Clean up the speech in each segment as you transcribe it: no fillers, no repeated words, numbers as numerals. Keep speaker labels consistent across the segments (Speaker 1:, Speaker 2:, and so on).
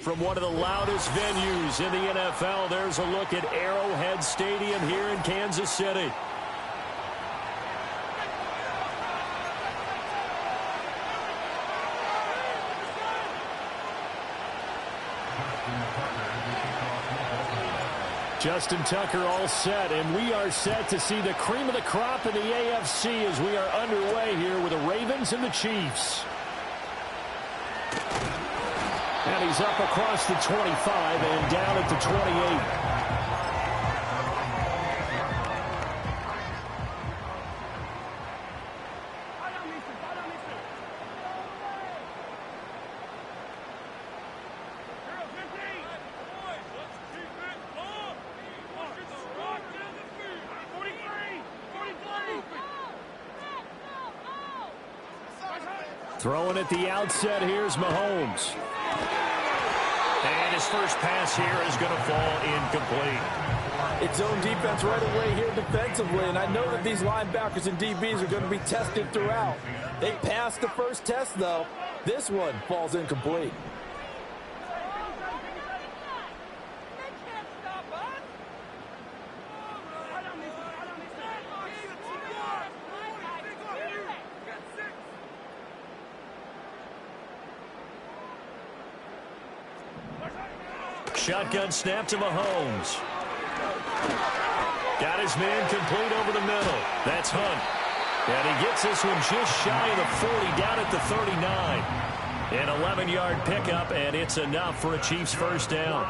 Speaker 1: From one of the loudest venues in the NFL, there's a look at Arrowhead Stadium here in Kansas City. Justin Tucker all set, and we are set to see the cream of the crop in the AFC as we are underway here with the Ravens and the Chiefs. And he's up across the 25 and down at the 28. Throwing at the outset, here's Mahomes. And his first pass here is going to fall incomplete.
Speaker 2: It's zone defense right away here defensively, and I know that these linebackers and DBs are going to be tested throughout. They passed the first test, though. This one falls incomplete.
Speaker 1: Shotgun snap to Mahomes. Got his man complete over the middle. That's Hunt. And he gets this one just shy of the 40, down at the 39. An 11-yard pickup, and it's enough for a Chiefs first down.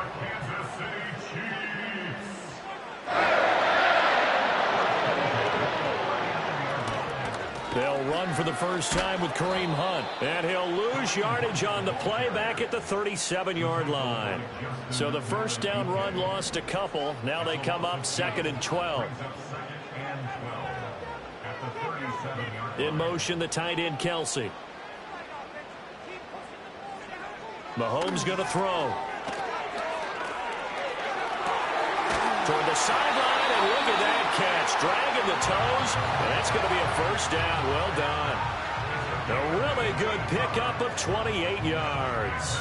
Speaker 1: They'll run for the first time with Kareem Hunt. And he'll lose yardage on the play back at the 37-yard line. So the first down run lost a couple. Now they come up 2nd and 12. In motion, the tight end, Kelsey. Mahomes going to throw. Toward the sideline, and look at that catch. Dragging the toes, and that's going to be a first down. Well done. A really good pickup of 28 yards.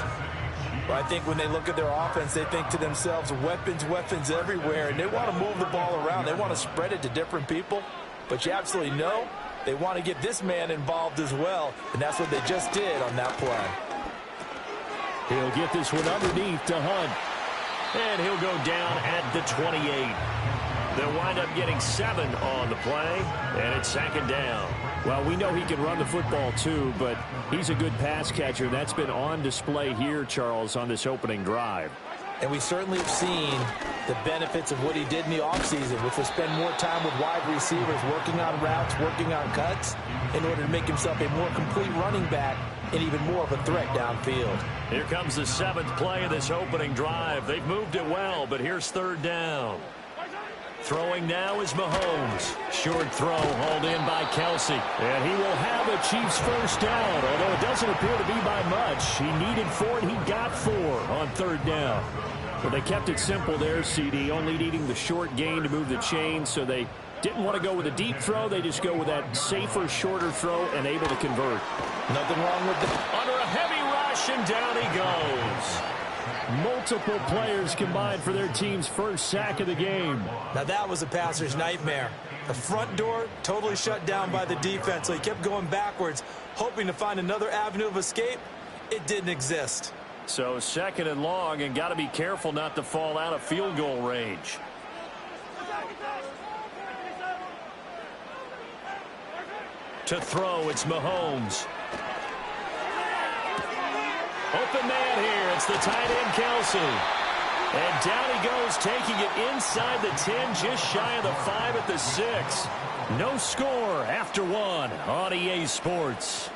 Speaker 2: Well, I think when they look at their offense, they think to themselves, weapons, weapons everywhere, and they want to move the ball around. They want to spread it to different people, but you absolutely know they want to get this man involved as well, and that's what they just did on that play.
Speaker 1: He'll get this one underneath to Hunt. And he'll go down at the 28. They'll wind up getting 7 on the play, and it's 2nd down. Well, we know he can run the football too, but he's a good pass catcher. That's been on display here, Charles, on this opening drive.
Speaker 2: And we certainly have seen the benefits of what he did in the offseason, which was spend more time with wide receivers, working on routes, working on cuts, in order to make himself a more complete running back and even more of a threat downfield.
Speaker 1: Here comes the 7th play of this opening drive. They've moved it well, but here's 3rd down. Throwing now is Mahomes. Short throw hauled in by Kelsey. And he will have a Chiefs first down, although it doesn't appear to be by much. He needed 4, and he got 4 on 3rd down. Well, they kept it simple there, CD, only needing the short gain to move the chain, so they didn't want to go with a deep throw. They just go with that safer, shorter throw and able to convert.
Speaker 2: Nothing wrong with that.
Speaker 1: Under a heavy rush, and down he goes. Multiple players combined for their team's first sack of the game.
Speaker 3: Now that was a passer's nightmare. The front door totally shut down by the defense, so he kept going backwards, hoping to find another avenue of escape. It didn't exist.
Speaker 1: So 2nd and long, and got to be careful not to fall out of field goal range. To throw, it's Mahomes. Open man here. It's the tight end, Kelsey. And down he goes, taking it inside the 10, just shy of the 5 at the 6. No score after 1 on EA Sports.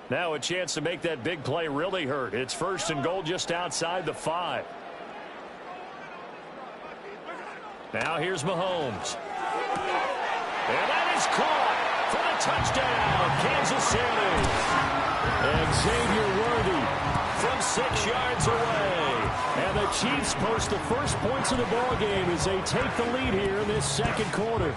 Speaker 1: Now a chance to make that big play really hurt. It's 1st and goal just outside the 5. Now here's Mahomes. And that is caught for the touchdown, Kansas City. And Xavier Worthy from 6 yards away. And the Chiefs post the first points of the ball game as they take the lead here in this second quarter.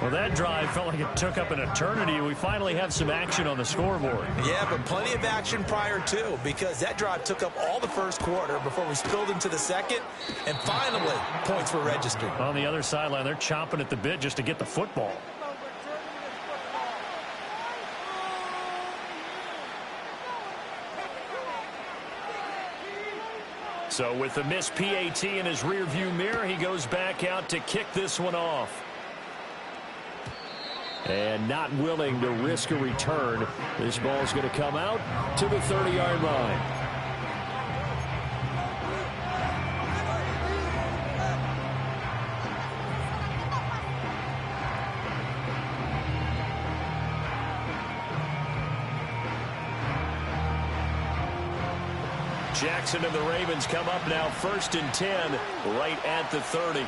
Speaker 1: Well, that drive felt like it took up an eternity. We finally have some action on the scoreboard.
Speaker 2: Yeah, but plenty of action prior to, because that drive took up all the first quarter before we spilled into the second, and finally, points were registered.
Speaker 1: On the other sideline, they're chomping at the bit just to get the football. So with the missed PAT in his rearview mirror, he goes back out to kick this one off. And not willing to risk a return. This ball's going to come out to the 30-yard line. Jackson and the Ravens come up now 1st and 10 right at the 30.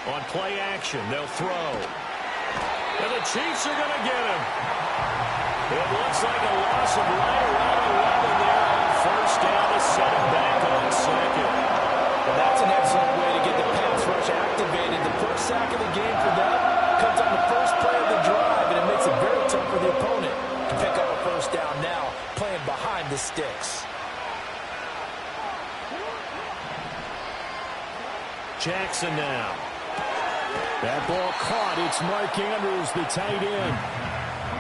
Speaker 1: On play action, they'll throw. And the Chiefs are going to get him. It looks like a loss of right around 11 there on 1st down to set him back on 2nd.
Speaker 2: Well, that's an excellent way to get the pass rush activated. The first sack of the game for them comes on the first play of the drive, and it makes it very tough for the opponent to pick up a 1st down now, playing behind the sticks.
Speaker 1: Jackson now. That ball caught. It's Mark Andrews, the tight end.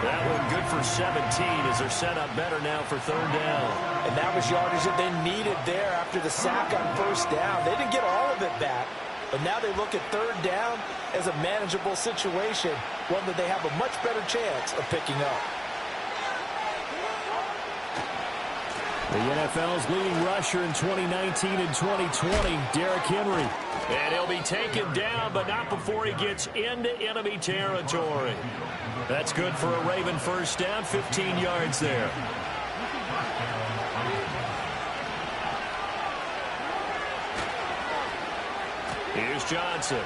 Speaker 1: That one good for 17 as they're set up better now for 3rd down.
Speaker 2: And that was yardage that they needed there after the sack on 1st down. They didn't get all of it back, but now they look at 3rd down as a manageable situation, one that they have a much better chance of picking up.
Speaker 1: The NFL's leading rusher in 2019 and 2020, Derrick Henry. And he'll be taken down, but not before he gets into enemy territory. That's good for a Raven 1st down, 15 yards there. Here's Johnson.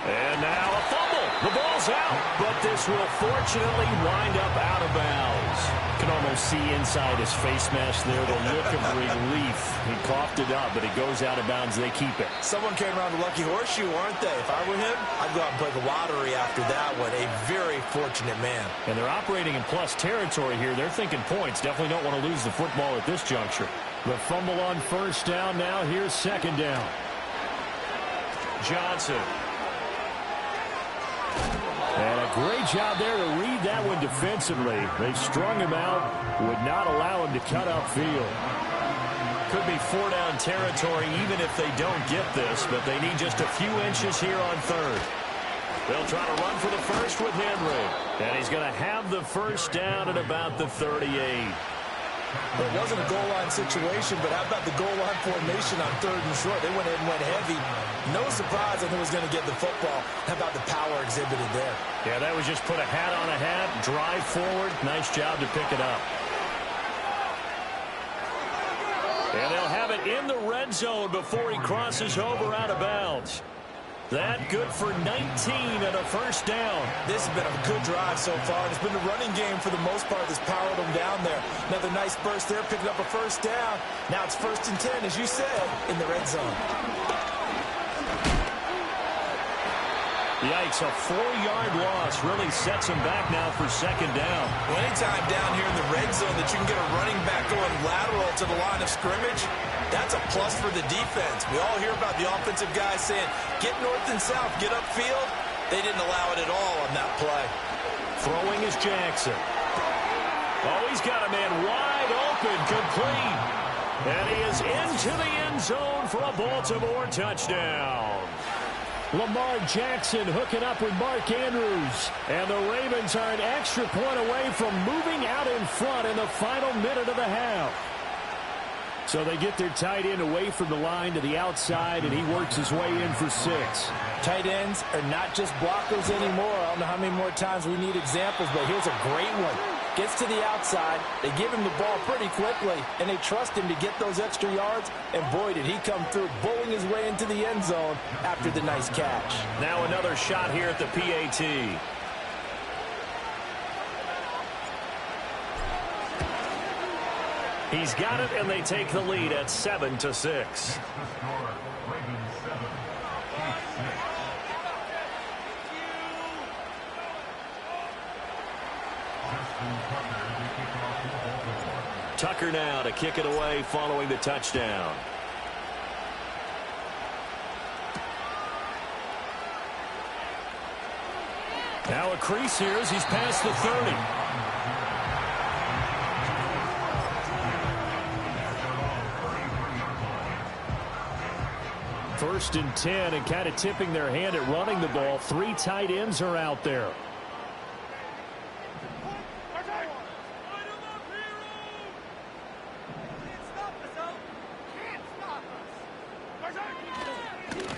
Speaker 1: And now a fumble. The ball's out, but this will fortunately wind up out of bounds. You can almost see inside his face mask there the look of relief. He coughed it up, but it goes out of bounds. They keep it.
Speaker 2: Someone came around the lucky horseshoe, aren't they? If I were him, I'd go out and play the lottery after that one. A very fortunate man.
Speaker 1: And they're operating in plus territory here. They're thinking points. Definitely don't want to lose the football at this juncture. The fumble on 1st down now. Here's 2nd down. Johnson. And a great job there to read that one defensively. They strung him out, would not allow him to cut upfield. Could be 4-down territory even if they don't get this, but they need just a few inches here on 3rd. They'll try to run for the first with Henry. And he's going to have the 1st down at about the 38.
Speaker 2: Well, it wasn't a goal line situation, but how about the goal line formation on 3rd and short? They went in and went heavy. No surprise on who was going to get the football. How about the power exhibited there?
Speaker 1: Yeah, that was just put a hat on a hat, drive forward. Nice job to pick it up. And they'll have it in the red zone before he crosses over out of bounds. That good for 19 and a 1st down.
Speaker 2: This has been a good drive so far. It's been a running game for the most part that's powered them down there. Another nice burst there, picking up a 1st down. Now it's 1st and 10, as you said, in the red zone.
Speaker 1: Yikes, a 4-yard loss really sets him back now for 2nd down.
Speaker 2: Well, anytime down here in the red zone that you can get a running back going lateral to the line of scrimmage, that's a plus for the defense. We all hear about the offensive guys saying, get north and south, get upfield. They didn't allow it at all on that play.
Speaker 1: Throwing is Jackson. Oh, he's got a man wide open, complete. And he is into the end zone for a Baltimore touchdown. Lamar Jackson hooking up with Mark Andrews. And the Ravens are an extra point away from moving out in front in the final minute of the half. So they get their tight end away from the line to the outside, and he works his way in for 6.
Speaker 2: Tight ends are not just blockers anymore. I don't know how many more times we need examples, but here's a great one. gets to the outside. They give him the ball pretty quickly, and they trust him to get those extra yards. And boy, did he come through, bowling his way into the end zone after the nice catch.
Speaker 1: Now another shot here at the PAT. He's got it, and they take the lead at 7-6. Tucker now to kick it away following the touchdown. Now a crease here as he's past the 30. First and 10, and kind of tipping their hand at running the ball. 3 tight ends are out there.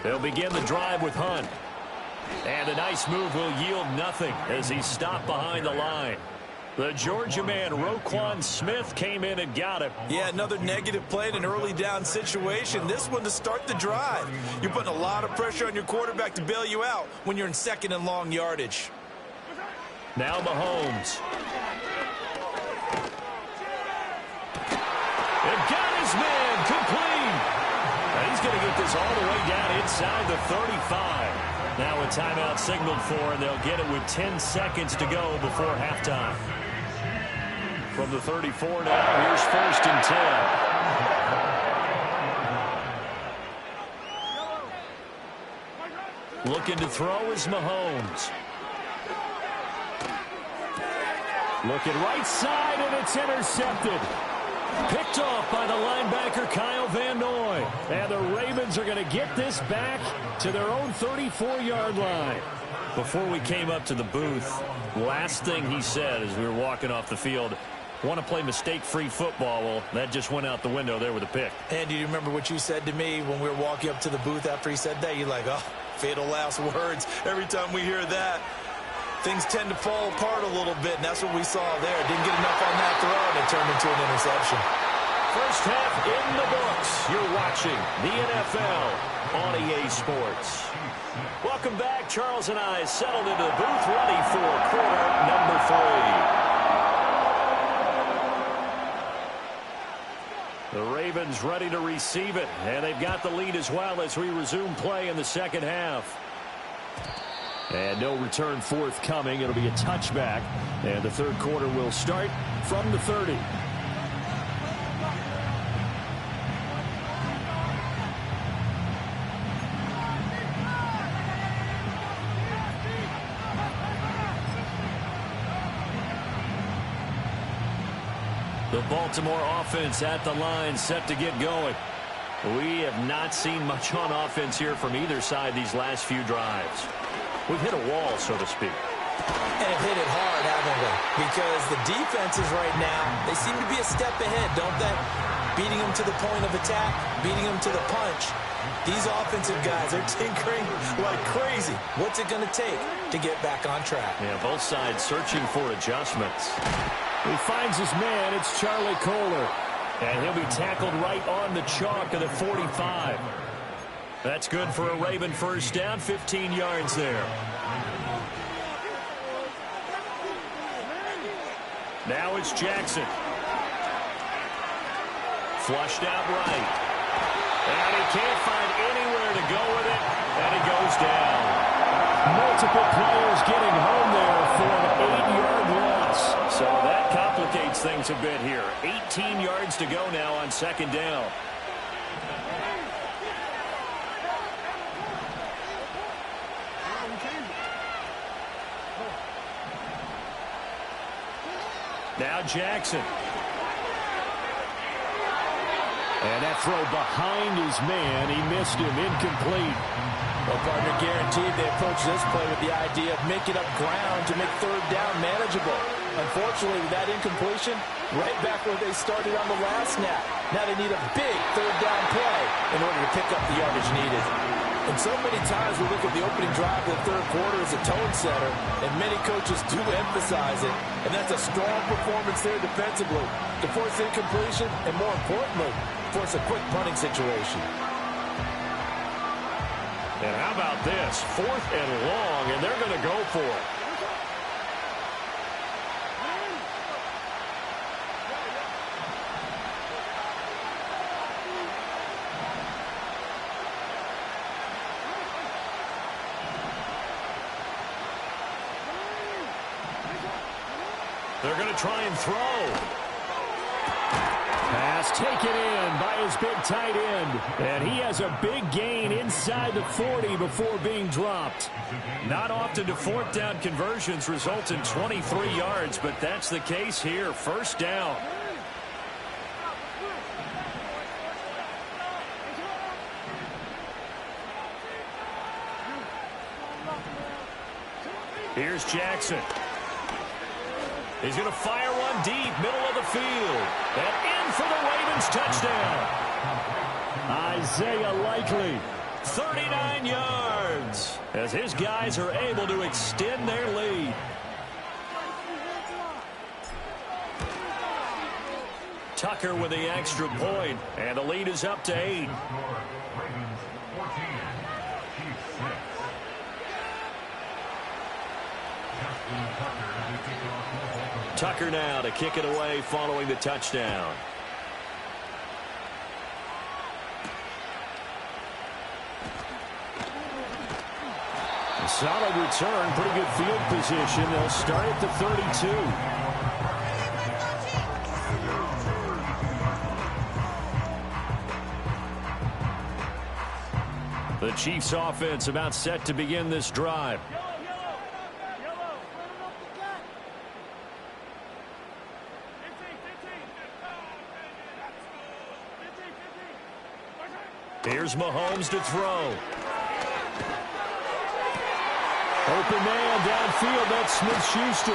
Speaker 1: They'll begin the drive with Hunt. And a nice move will yield nothing as he's stopped behind the line. The Georgia man, Roquan Smith, came in and got him.
Speaker 2: Yeah, another negative play in an early down situation. This one to start the drive. You're putting a lot of pressure on your quarterback to bail you out when you're in second and long yardage.
Speaker 1: Now Mahomes. And got his man complete. And he's going to get this all the way down inside the 35. Now a timeout signaled for, and they'll get it with 10 seconds to go before halftime. From the 34 now, here's first and 10. Looking to throw is Mahomes. Looking right side, and it's intercepted. Picked off by the linebacker, Kyle Van Noy. And the Ravens are going to get this back to their own 34-yard line. Before we came up to the booth, last thing he said as we were walking off the field, want to play mistake-free football. Well, that just went out the window there with a pick.
Speaker 2: And do you remember what you said to me when we were walking up to the booth after he said that? You're like, oh, fatal last words. Every time we hear that, things tend to fall apart a little bit, and that's what we saw there. Didn't get enough on that throw, and it turned into an interception.
Speaker 1: First half in the books. You're watching the NFL on EA Sports. Welcome back. Charles and I settled into the booth, ready for quarter number 3. The Ravens ready to receive it, and they've got the lead as well as we resume play in the second half. And no return forthcoming. It'll be a touchback, and the third quarter will start from the 30. The Baltimore offense at the line, set to get going. We have not seen much on offense here from either side these last few drives. We've hit a wall, so to speak.
Speaker 2: And hit it hard, haven't we? Because the defenses right now, they seem to be a step ahead, don't they? Beating them to the point of attack, beating them to the punch. These offensive guys are tinkering like crazy. What's it going to take to get back on track?
Speaker 1: Yeah, both sides searching for adjustments. He finds his man. It's Charlie Kohler. And he'll be tackled right on the chalk of the 45. That's good for a Raven first down, 15 yards there. Now it's Jackson. Flushed out right. And he can't find anywhere to go with it, and he goes down. Multiple players getting home there for an 8-yard loss. So that complicates things a bit here. 18 yards to go now on second down. Now Jackson. And that throw behind his man. He missed him. Incomplete.
Speaker 2: Well, partner, guaranteed they approach this play with the idea of making up ground to make third down manageable. Unfortunately, with that incompletion, right back where they started on the last snap. Now they need a big third down play in order to pick up the yardage needed. And so many times we look at the opening drive of the third quarter as a tone setter, and many coaches do emphasize it. And that's a strong performance there defensively to force incompletion and, more importantly, force a quick punting situation.
Speaker 1: And how about this? 4th and long, and they're going to go for it. They're going to try and throw. Pass taken in by his big tight end. And he has a big gain inside the 40 before being dropped. Not often do 4th down conversions result in 23 yards, but that's the case here. 1st down. Here's Jackson. He's going to fire one deep, middle of the field. And in for the Ravens touchdown. Isaiah Likely, 39 yards, as his guys are able to extend their lead. Tucker with the extra point, and the lead is up to 8. Tucker now to kick it away following the touchdown. A solid return, pretty good field position. They'll start at the 32. The Chiefs offense about set to begin this drive. Here's Mahomes to throw. Open man downfield, that's Smith-Schuster.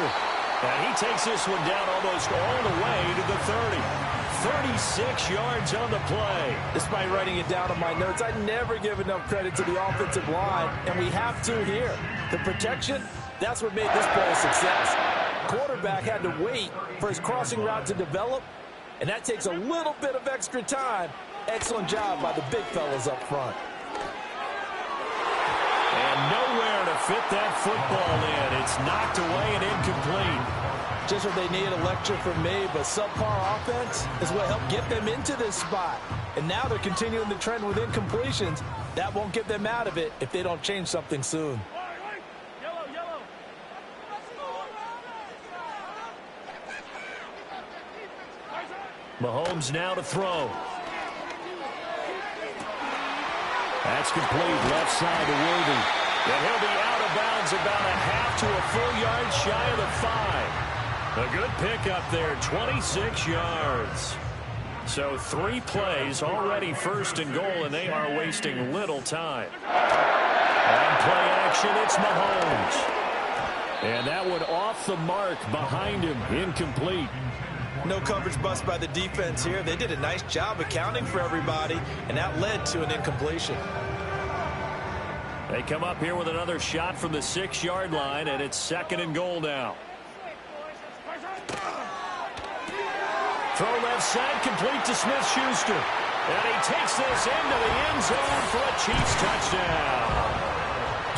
Speaker 1: And he takes this one down almost all the way to the 30. 36 yards on the play.
Speaker 2: Despite writing it down on my notes, I never give enough credit to the offensive line, and we have to here. The protection, that's what made this play a success. Quarterback had to wait for his crossing route to develop, and that takes a little bit of extra time. Excellent job by the big fellas up front.
Speaker 1: And nowhere to fit that football in. It's knocked away and incomplete.
Speaker 2: Just what they need, a lecture from me, but subpar offense is what helped get them into this spot. And now they're continuing the trend with incompletions. That won't get them out of it if they don't change something soon.
Speaker 1: Mahomes now to throw. That's complete, left side to Worthy. And he'll be out of bounds about a half to a full yard shy of the 5. A good pickup there, 26 yards. So 3 plays, already 1st and goal, and they are wasting little time. On play action, it's Mahomes. And that one off the mark behind him, incomplete.
Speaker 3: No coverage bust by the defense here. They did a nice job accounting for everybody, and that led to an incompletion.
Speaker 1: They come up here with another shot from the 6-yard line, and it's 2nd and goal now. Throw left side, complete to Smith-Schuster. And he takes this into the end zone for a Chiefs touchdown.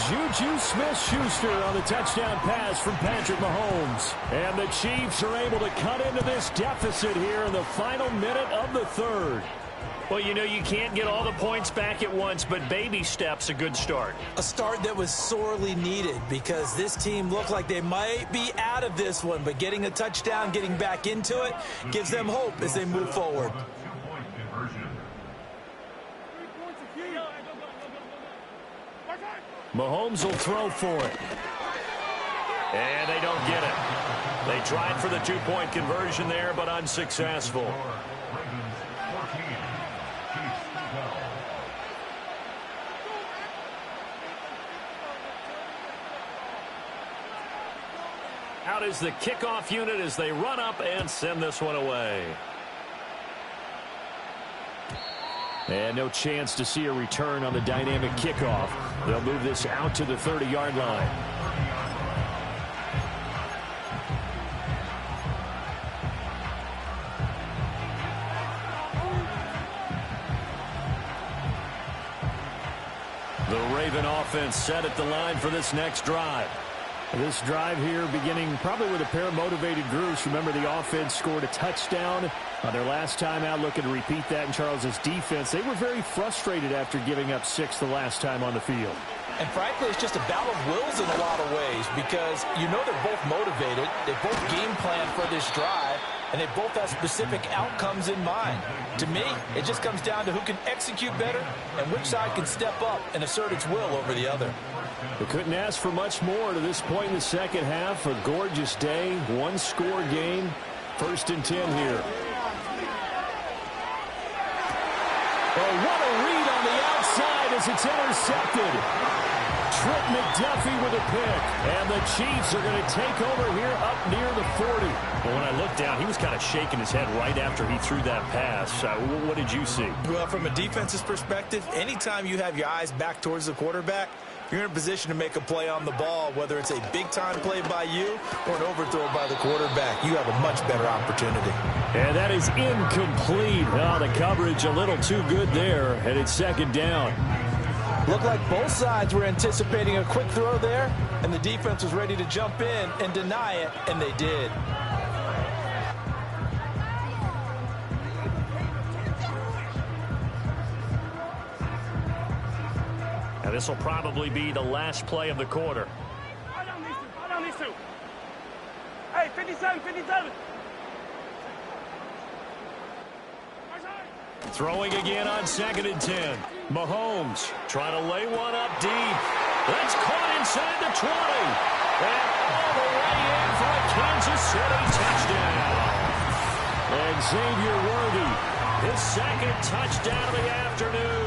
Speaker 1: Juju Smith-Schuster on the touchdown pass from Patrick Mahomes. And the Chiefs are able to cut into this deficit here in the final minute of the 3rd. Well, you know, you can't get all the points back at once, but baby steps a good start.
Speaker 3: A start that was sorely needed because this team looked like they might be out of this one, but getting a touchdown, getting back into it, gives them hope as they move forward.
Speaker 1: Mahomes will throw for it. And they don't get it. They tried for the 2-point conversion there, but unsuccessful. Out is the kickoff unit as they run up and send this one away. And no chance to see a return on the dynamic kickoff. They'll move this out to the 30-yard line. The Raven offense set at the line for this next drive. This drive here beginning probably with a pair of motivated groups. Remember, the offense scored a touchdown on their last time out, looking to repeat that in Charles's defense. They were very frustrated after giving up 6 the last time on the field.
Speaker 2: And frankly, it's just a battle of wills in a lot of ways because you know they're both motivated. They both game plan for this drive, and they both have specific outcomes in mind. To me, it just comes down to who can execute better and which side can step up and assert its will over the other.
Speaker 1: We couldn't ask for much more to this point in the second half. A gorgeous day, one-score game. 1st and 10 here. Oh, what a read on the outside as it's intercepted. Trip McDuffie with a pick. And the Chiefs are going to take over here up near the 40. Well, when I looked down, he was kind of shaking his head right after he threw that pass. What did you see?
Speaker 3: Well, from a defense's perspective, anytime you have your eyes back towards the quarterback, you're in a position to make a play on the ball, whether it's a big-time play by you or an overthrow by the quarterback. You have a much better opportunity.
Speaker 1: And that is incomplete. Oh, the coverage a little too good there, and it's 2nd down.
Speaker 2: Looked like both sides were anticipating a quick throw there, and the defense was ready to jump in and deny it, and they did.
Speaker 1: Now, this will probably be the last play of the quarter.
Speaker 4: I don't need to. Hey, 57, 57.
Speaker 1: Throwing again on 2nd and 10. Mahomes trying to lay one up deep. That's caught inside the 20. And all the way in for a Kansas City touchdown. And Xavier Worthy, his 2nd touchdown of the afternoon.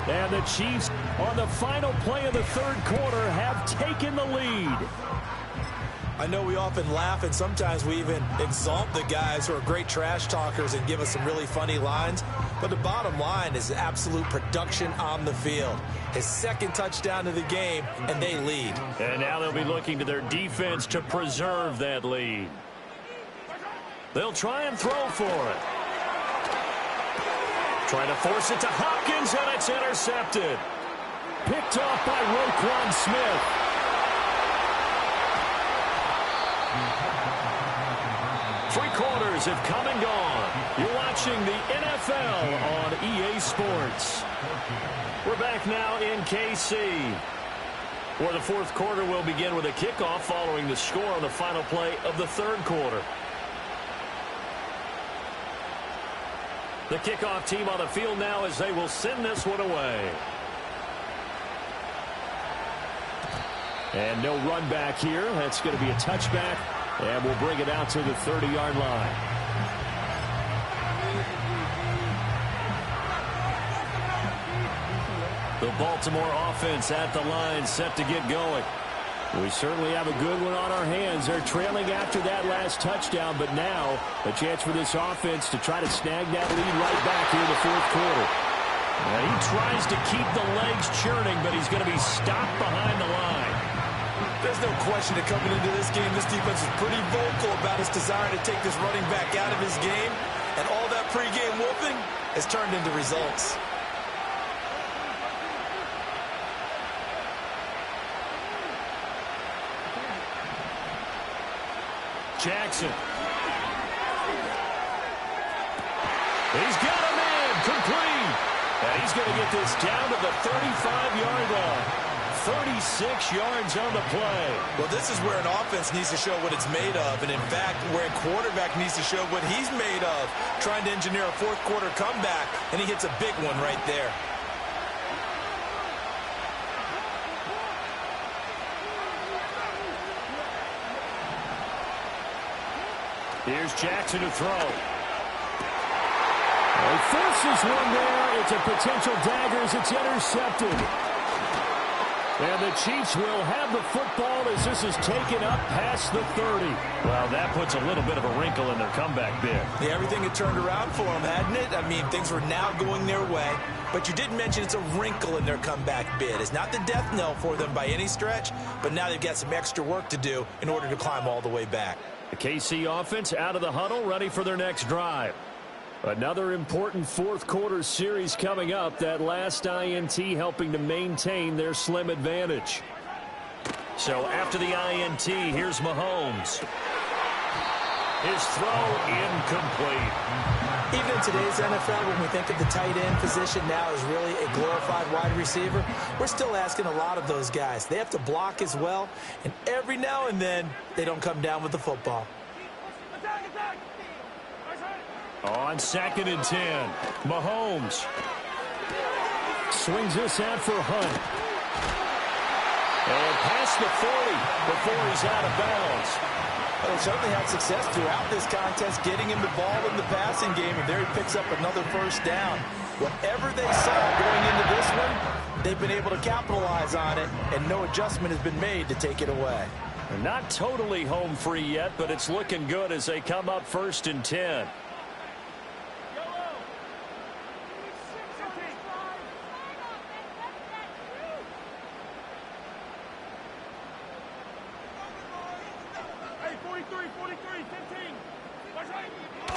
Speaker 1: And the Chiefs, on the final play of the 3rd quarter, have taken the lead.
Speaker 3: I know we often laugh, and sometimes we even exalt the guys who are great trash talkers and give us some really funny lines. But the bottom line is absolute production on the field. His 2nd touchdown of the game, and they lead.
Speaker 1: And now they'll be looking to their defense to preserve that lead. They'll try and throw for it. Trying to force it to Hopkins, and it's intercepted. Picked off by Roquan Smith. Three quarters have come and gone. You're watching the NFL on EA Sports. We're back now in KC, where the 4th quarter will begin with a kickoff following the score on the final play of the 3rd quarter. The kickoff team on the field now as they will send this one away. And no run back here. That's going to be a touchback. And we'll bring it out to the 30-yard line. The Baltimore offense at the line, set to get going. We certainly have a good one on our hands. They're trailing after that last touchdown, but now a chance for this offense to try to snag that lead right back here in the 4th quarter. And he tries to keep the legs churning, but he's going to be stopped behind the line.
Speaker 3: There's no question that coming into this game, this defense is pretty vocal about its desire to take this running back out of his game. And all that pregame whooping has turned into results.
Speaker 1: Jackson. He's got a man complete. And he's going to get this down to the 35-yard line. 36 yards on the play.
Speaker 3: Well, this is where an offense needs to show what it's made of. And in fact, where a quarterback needs to show what he's made of. Trying to engineer a 4th quarter comeback. And he hits a big one right there.
Speaker 1: Here's Jackson to throw. He forces one there. It's a potential dagger as it's intercepted. And the Chiefs will have the football as this is taken up past the 30. Well, that puts a little bit of a wrinkle in their comeback bid.
Speaker 3: Yeah, everything had turned around for them, hadn't it? I mean, things were now going their way. But you did mention it's a wrinkle in their comeback bid. It's not the death knell for them by any stretch, but now they've got some extra work to do in order to climb all the way back.
Speaker 1: The KC offense out of the huddle, ready for their next drive. Another important fourth-quarter series coming up. That last INT helping to maintain their slim advantage. So after the INT, here's Mahomes. His throw incomplete.
Speaker 3: Even in today's NFL, when we think of the tight end position now as really a glorified wide receiver, we're still asking a lot of those guys. They have to block as well, and every now and then, they don't come down with the football.
Speaker 1: On 2nd and 10, Mahomes swings this out for Hunt. And past the 40 before he's out of bounds.
Speaker 2: Well, they certainly had success throughout this contest getting him the ball in the passing game, and there he picks up another first down. Whatever they saw going into this one, they've been able to capitalize on it, and no adjustment has been made to take it away.
Speaker 1: They're not totally home free yet, but it's looking good as they come up 1st and 10.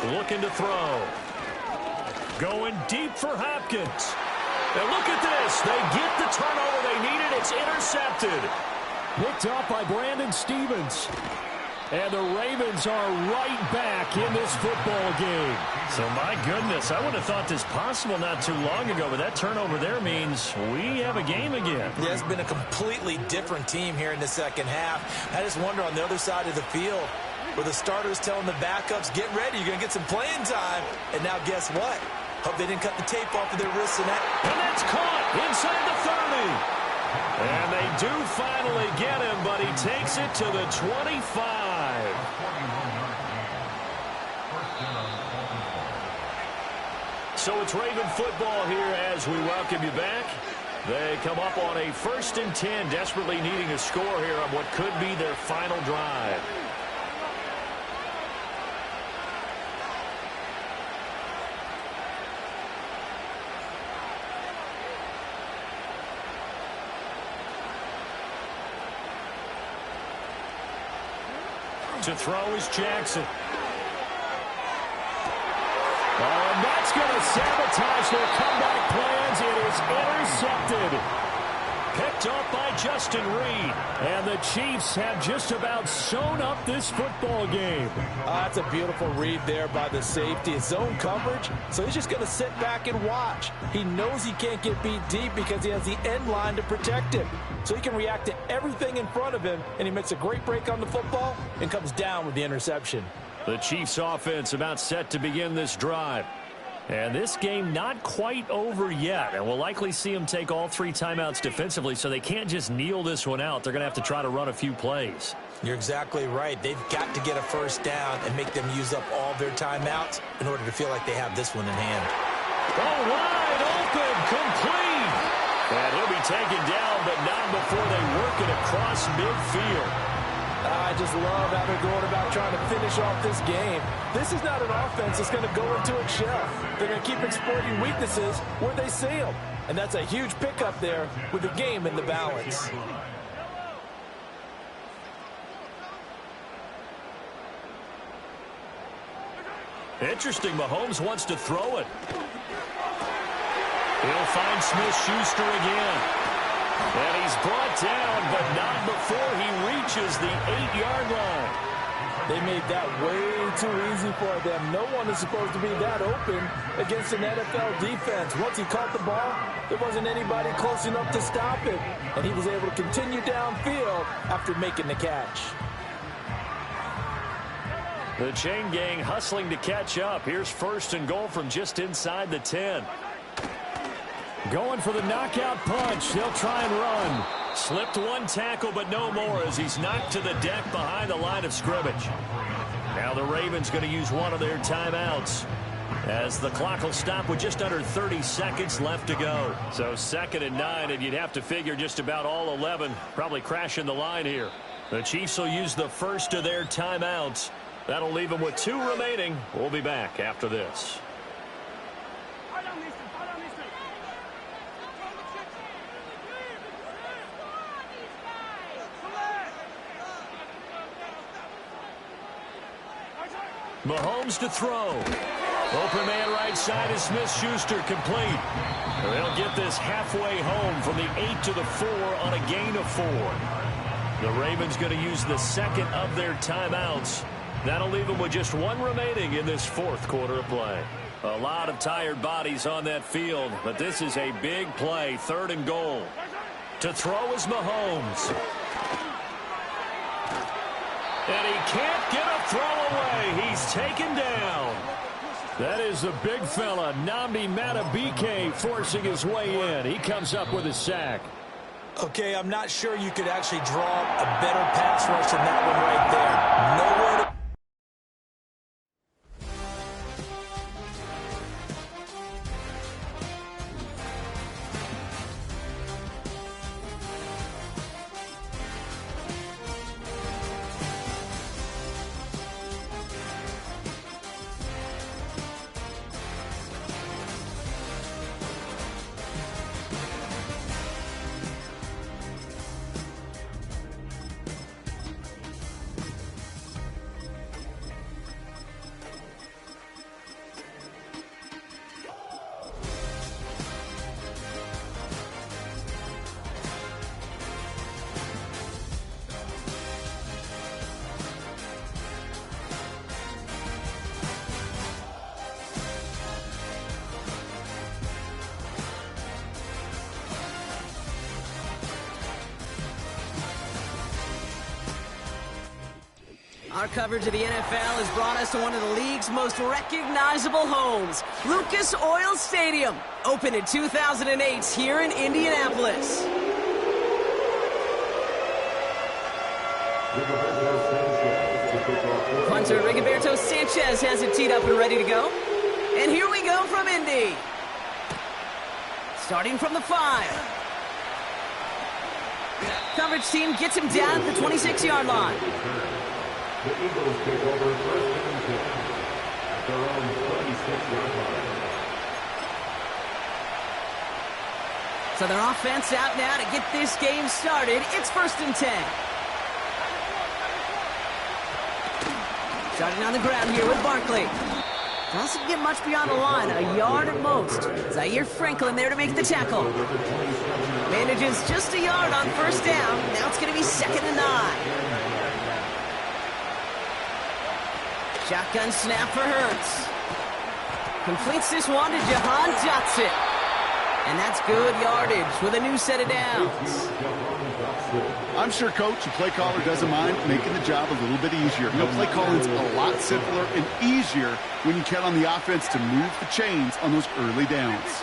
Speaker 1: Looking to throw. Going deep for Hopkins. And look at this. They get the turnover they needed. It's intercepted. Picked off by Brandon Stevens. And the Ravens are right back in this football game. So, my goodness, I would have thought this possible not too long ago, but that turnover there means we have a game again.
Speaker 3: Yeah, it's been a completely different team here in the second half. I just wonder on the other side of the field, where the starters telling the backups, get ready, you're going to get some playing time. And now guess what? Hope they didn't cut the tape off of their wrists. And
Speaker 1: that's caught inside the 30. And they do finally get him, but he takes it to the 25. So it's Raven football here as we welcome you back. They come up on a 1st and 10, desperately needing a score here on what could be their final drive. To throw is Jackson. Oh, and that's going to sabotage their comeback plans. It is intercepted. Picked up by Justin Reed. And the Chiefs have just about sewn up this football game.
Speaker 2: That's a beautiful read there by the safety. It's zone coverage, so he's just going to sit back and watch. He knows he can't get beat deep because he has the end line to protect him. So he can react to everything in front of him, and he makes a great break on the football and comes down with the interception.
Speaker 1: The Chiefs offense about set to begin this drive. And this game not quite over yet. And we'll likely see them take all 3 timeouts defensively, so they can't just kneel this one out. They're going to have to try to run a few plays.
Speaker 3: You're exactly right. They've got to get a first down and make them use up all their timeouts in order to feel like they have this one in hand.
Speaker 1: Oh, wide open, complete. And he'll be taken down, but not before they work it across midfield.
Speaker 2: I just love how they're going about trying to finish off this game. This is not an offense that's going to go into its shell. They're going to keep exploiting weaknesses where they see them. And that's a huge pickup there with the game in the balance.
Speaker 1: Interesting. Mahomes wants to throw it. He'll find Smith-Schuster again. And he's brought down, but not before he reaches the 8-yard line.
Speaker 2: They made that way too easy for them. No one is supposed to be that open against an NFL defense. Once he caught the ball, there wasn't anybody close enough to stop it. And he was able to continue downfield after making the catch.
Speaker 1: The chain gang hustling to catch up. Here's 1st and goal from just inside the 10. Going for the knockout punch. They'll try and run. Slipped one tackle, but no more as he's knocked to the deck behind the line of scrimmage. Now the Ravens going to use one of their timeouts. as the clock will stop with just under 30 seconds left to go. So 2nd and 9, and you'd have to figure just about all 11 probably crashing the line here. The Chiefs will use the first of their timeouts. That'll leave them with 2 remaining. We'll be back after this. Mahomes to throw. Open man right side is Smith-Schuster, complete. They'll get this halfway home from the 8 to the 4 on a gain of 4. The Ravens going to use the 2nd of their timeouts. That'll leave them with just 1 remaining in this 4th quarter of play. A lot of tired bodies on that field, but this is a big play, 3rd and goal. To throw is Mahomes. And he can't get a throw away. He's taken down. That is the big fella, Nnamdi Madubuike, forcing his way in. He comes up with a sack.
Speaker 3: Okay, I'm not sure you could actually draw a better pass rush than that one right there. Nowhere to...
Speaker 5: Our coverage of the NFL has brought us to one of the league's most recognizable homes, Lucas Oil Stadium, opened in 2008 here in Indianapolis. Punter Rigoberto Sanchez has it teed up and ready to go. And here we go from Indy. Starting from the 5. Coverage team gets him down at the 26-yard line.
Speaker 6: The Eagles take over 1st and 10 at their own 26-yard line.
Speaker 5: So their offense out now to get this game started. It's 1st and 10. Starting on the ground here with Barkley. Doesn't get much beyond the line, a yard at most. Zaire Franklin there to make the tackle. Manages just a yard on 1st down. Now it's going to be 2nd and 9. Shotgun snap for Hurts. Completes this one to Jahan Dotson. And that's good yardage with a new set of downs.
Speaker 7: I'm sure coach and play caller doesn't mind making the job a little bit easier. No, play calling's a lot simpler and easier when you count on the offense to move the chains on those early downs.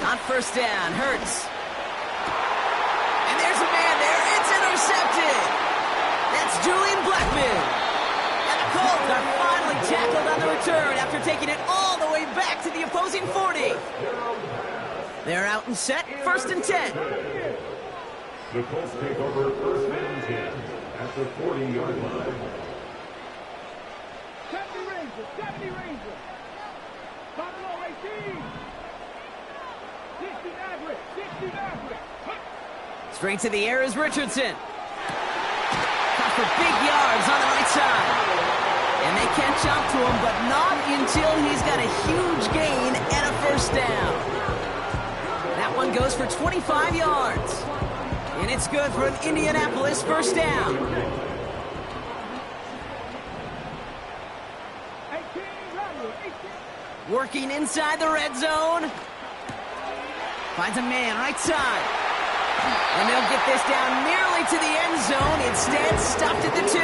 Speaker 5: On 1st down, Hurts. And there's a man there. It's intercepted. That's Julian Blackmon. And the Colts are finally tackled on the return after taking it all the way back to the opposing 40. They're out and set, 1st and 10.
Speaker 6: The Colts take over 1st and 10 at the 40-yard line.
Speaker 4: Deputy Ranger. Buffalo 18. 60 average.
Speaker 5: Straight to the air is Richardson. Cut for big yards on the right side. And they catch up to him, but not until he's got a huge gain and a 1st down. That one goes for 25 yards. And it's good for an Indianapolis 1st down. 18. Working inside the red zone. Finds a man right side. And they'll get this down nearly to the end zone. Instead, stopped at the 2.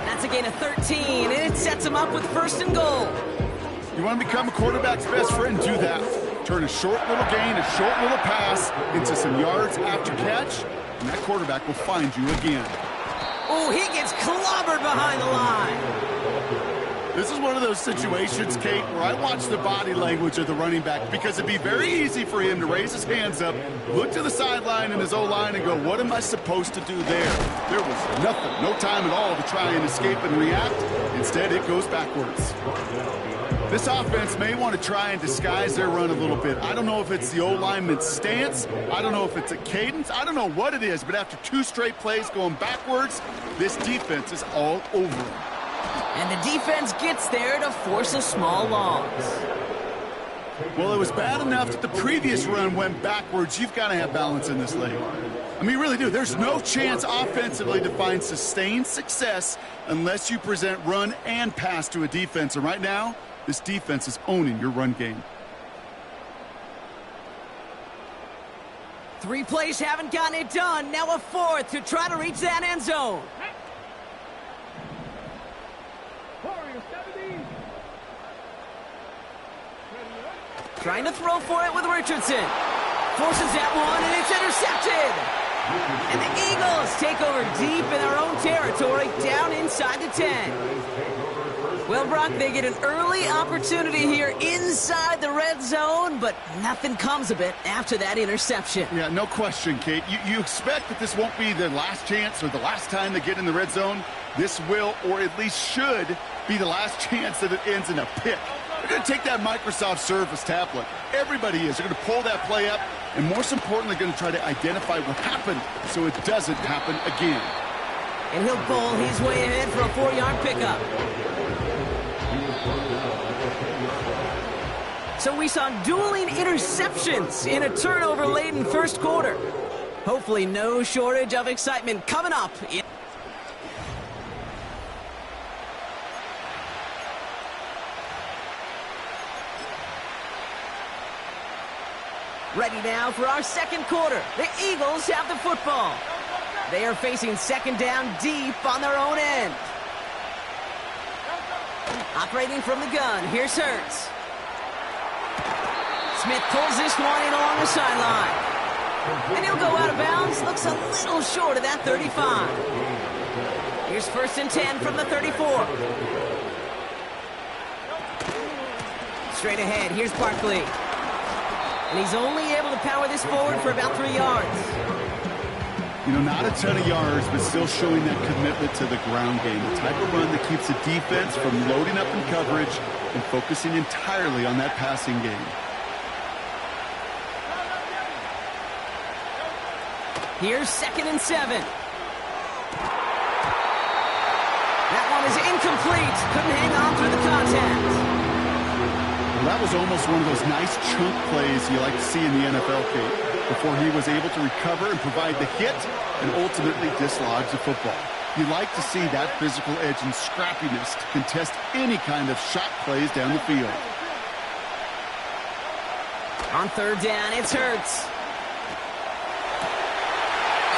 Speaker 5: That's a gain of 13, and it sets them up with 1st and goal.
Speaker 7: You want to become a quarterback's best friend? Do that. Turn a short little gain, a short little pass into some yards after catch, and that quarterback will find you again.
Speaker 5: Oh, he gets clobbered behind the line.
Speaker 7: This is one of those situations, Kate, where I watch the body language of the running back because it'd be very easy for him to raise his hands up, look to the sideline in his O-line and go, what am I supposed to do there? There was nothing, no time at all to try and escape and react. Instead, it goes backwards. This offense may want to try and disguise their run a little bit. I don't know if it's the O-lineman's stance. I don't know if it's a cadence. I don't know what it is, but after 2 straight plays going backwards, this defense is all over them.
Speaker 5: And the defense gets there to force a small loss.
Speaker 7: Well, it was bad enough that the previous run went backwards. You've got to have balance in this league. I mean, you really do. There's no chance offensively to find sustained success unless you present run and pass to a defense. And right now, this defense is owning your run game.
Speaker 5: 3 plays haven't gotten it done. Now a 4th to try to reach that end zone. Trying to throw for it with Richardson. Forces that one, and it's intercepted. And the Eagles take over deep in their own territory, down inside the 10. Well, Brock, they get an early opportunity here inside the red zone, but nothing comes of it after that interception.
Speaker 7: Yeah, no question, Kate. You expect that this won't be their last chance or the last time they get in the red zone. This will, or at least should, be the last chance that it ends in a pick. They're going to take that Microsoft Surface tablet. Everybody is. They're going to pull that play up, and most importantly, they're going to try to identify what happened so it doesn't happen again.
Speaker 5: And he'll bowl his way ahead for a 4-yard pickup. So we saw dueling interceptions in a turnover-laden first quarter. Hopefully no shortage of excitement coming up. Ready now for our second quarter. The Eagles have the football. They are facing second down deep on their own end. Operating from the gun, here's Hurts. Smith pulls this one in along the sideline. And he'll go out of bounds. Looks a little short of that 35. Here's 1st and 10 from the 34. Straight ahead, here's Barkley. And he's only able to power this forward for about 3 yards.
Speaker 7: You know, not a ton of yards, but still showing that commitment to the ground game. The type of run that keeps the defense from loading up in coverage and focusing entirely on that passing game.
Speaker 5: Here's 2nd and 7. That one is incomplete. Couldn't hang on through the contact.
Speaker 7: Well, that was almost one of those nice chunk plays you like to see in the NFL, Kate, before he was able to recover and provide the hit and ultimately dislodge the football. You like to see that physical edge and scrappiness to contest any kind of shot plays down the field.
Speaker 5: On 3rd down, it's Hurts.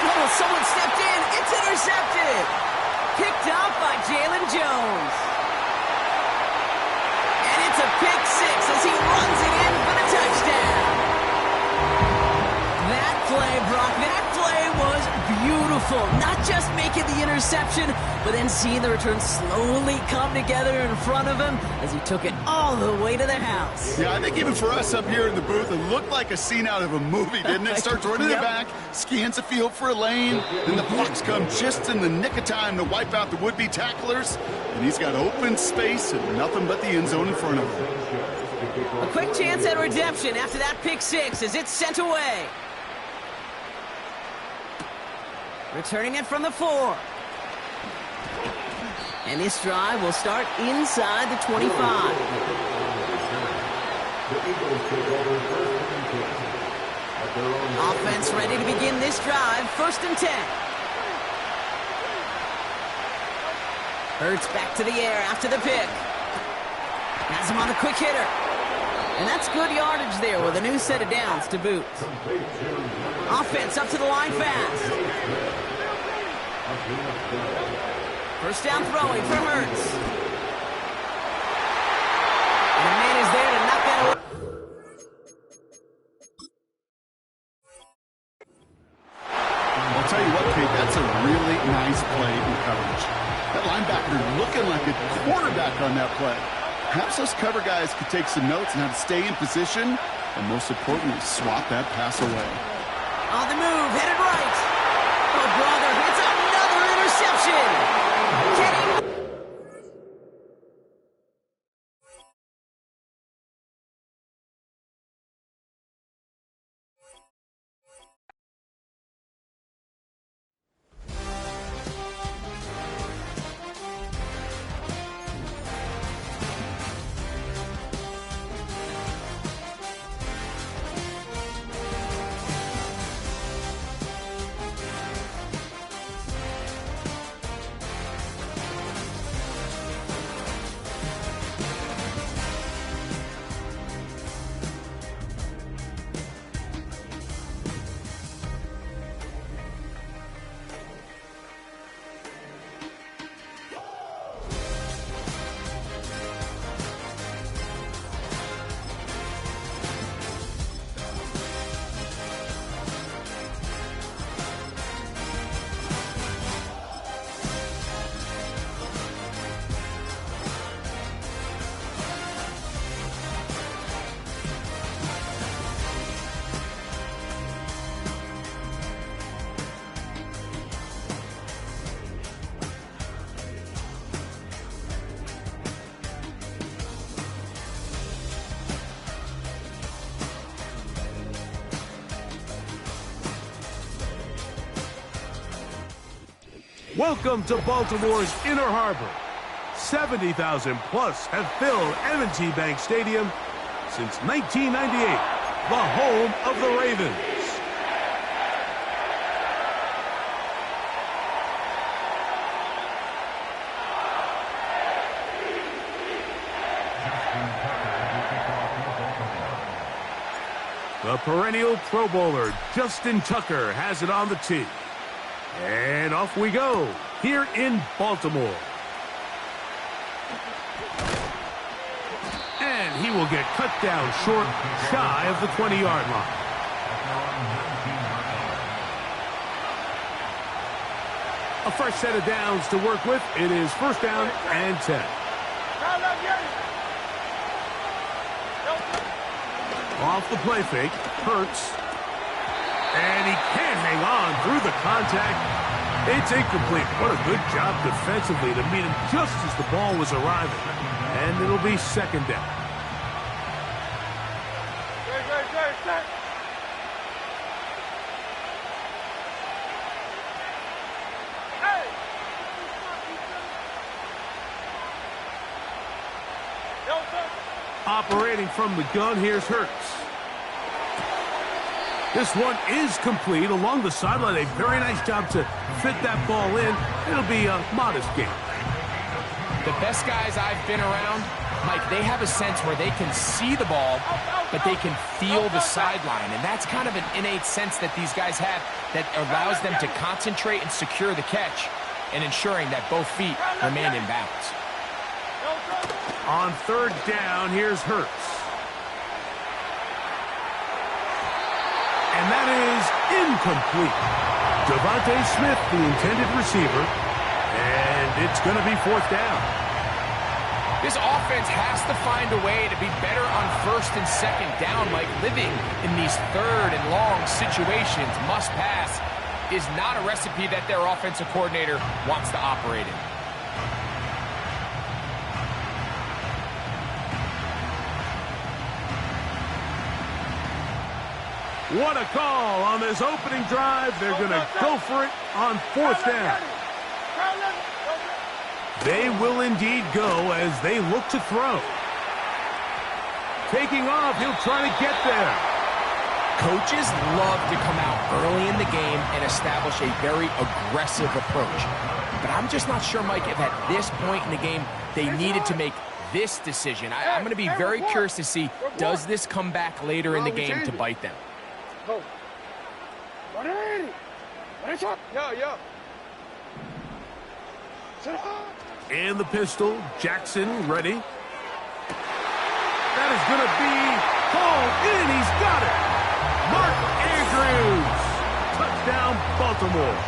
Speaker 5: Oh, someone stepped in. It's intercepted. Picked up by Jalen Jones. And it's a pick 6 as he runs it in for the touchdown. That play, Brock, that play was beautiful. Not just making the interception, but then seeing the return slowly come together in front of him as he took it all the way to the house.
Speaker 7: Yeah, I think even for us up here in the booth, it looked like a scene out of a movie, didn't it? Starts running the back, scans the field for a lane, then the blocks come just in the nick of time to wipe out the would-be tacklers, and he's got open space and nothing but the end zone in front of him.
Speaker 5: A quick chance at redemption after that pick 6 as it's sent away. Returning it from the 4. And this drive will start inside the 25. Offense ready to begin this drive. 1st and 10. Hurts back to the air after the pick. Has him on a quick hitter. And that's good yardage there with a new set of downs to boot. Offense up to the line fast. 1st down throwing from Hurts. And the man is there to knock that away.
Speaker 7: I'll tell you what, Kate, that's a really nice play in coverage. That linebacker looking like a quarterback on on that play. Perhaps those cover guys could take some notes on how to stay in position and, most importantly, swat that pass away.
Speaker 5: On the move, headed right. Oh, brother, it's another interception. Getting...
Speaker 8: Welcome to Baltimore's Inner Harbor. 70,000 plus have filled M&T Bank Stadium since 1998, the home of the Ravens. The perennial Pro Bowler, Justin Tucker, has it on the tee. And off we go, here in Baltimore. And he will get cut down short, shy of the 20-yard line. A fresh set of downs to work with. It is first down and 10. Off the play fake, Hurts. And he can't hang on through the contact. It's incomplete. What a good job defensively to meet him just as the ball was arriving. And it'll be second down. Operating from the gun, here's Hurts. This one is complete along the sideline. A very nice job to fit that ball in. It'll be a modest gain.
Speaker 9: The best guys I've been around, Mike, they have a sense where they can see the ball, but they can feel the sideline. And that's kind of an innate sense that these guys have that allows them to concentrate and secure the catch and ensuring that both feet remain in balance.
Speaker 8: On third down, here's Hurts. And that is incomplete. Devontae Smith, the intended receiver, and it's going to be fourth down.
Speaker 9: This offense has to find a way to be better on first and second down, Mike. Living in these third and long situations, must pass, is not a recipe that their offensive coordinator wants to operate in.
Speaker 8: What a call on this opening drive. They're going to go for it on fourth down. They will indeed go as they look to throw. Taking off, he'll try to get there.
Speaker 9: Coaches love to come out early in the game and establish a very aggressive approach. But I'm just not sure, Mike, if at this point in the game they needed to make this decision. I'm going to be very curious to see, does this come back later in the game to bite them?
Speaker 8: And the pistol, Jackson ready. That is going to be hauled in. He's got it. Mark Andrews. Touchdown, Baltimore.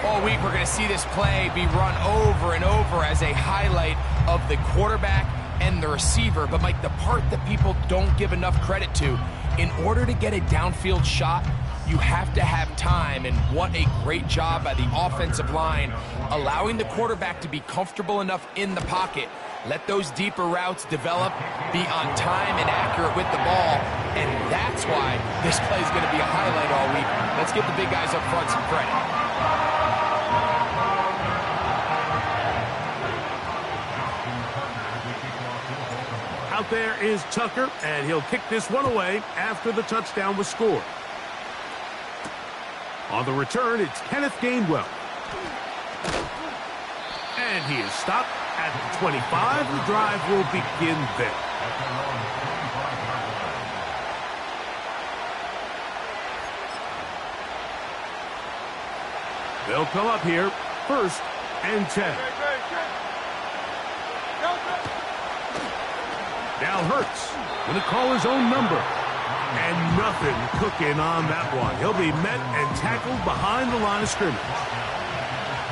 Speaker 9: All week, we're going to see this play be run over and over as a highlight of the quarterback and the receiver. But, Mike, the part that people don't give enough credit to, in order to get a downfield shot, you have to have time, and what a great job by the offensive line, allowing the quarterback to be comfortable enough in the pocket. Let those deeper routes develop, be on time and accurate with the ball, and that's why this play is going to be a highlight all week. Let's give the big guys up front some credit.
Speaker 8: Out there is Tucker, and he'll kick this one away after the touchdown was scored. On the return, it's Kenneth Gainwell. And he is stopped at the 25. The drive will begin there. They'll come up here, 1st and 10. Now Hurts going to call his own number. And nothing cooking on that one. He'll be met and tackled behind the line of scrimmage.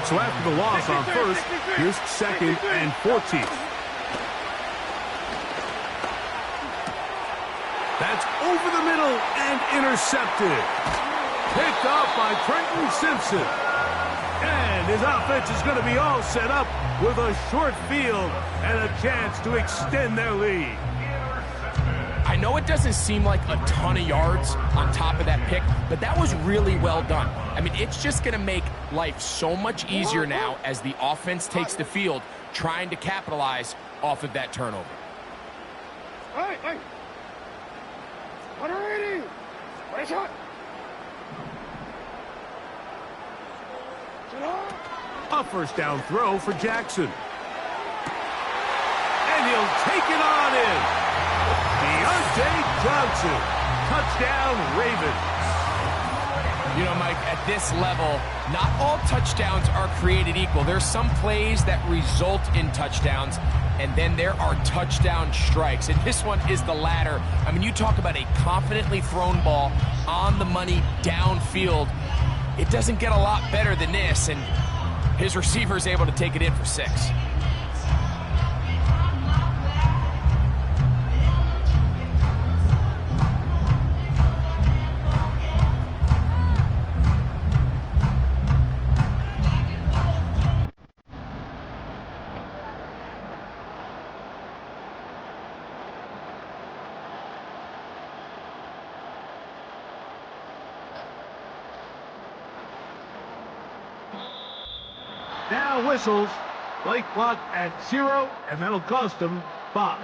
Speaker 8: So after the loss on 1st, here's 2nd and 14. That's over the middle and intercepted. Picked up by Trenton Simpson. And his offense is going to be all set up with a short field and a chance to extend their lead.
Speaker 9: I know it doesn't seem like a ton of yards on top of that pick, but that was really well done. I mean, it's just going to make life so much easier now as the offense takes the field, trying to capitalize off of that turnover.
Speaker 4: Hey! 180! What shot?
Speaker 8: A first down throw for Jackson. And he'll take it on in. Deontay Johnson. Touchdown, Ravens.
Speaker 9: You know, Mike, at this level, not all touchdowns are created equal. There's some plays that result in touchdowns, and then there are touchdown strikes. And this one is the latter. I mean, you talk about a confidently thrown ball on the money downfield. It doesn't get a lot better than this, and his receiver is able to take it in for 6.
Speaker 8: Now whistles. Play clock at 0, and that'll cost him 5.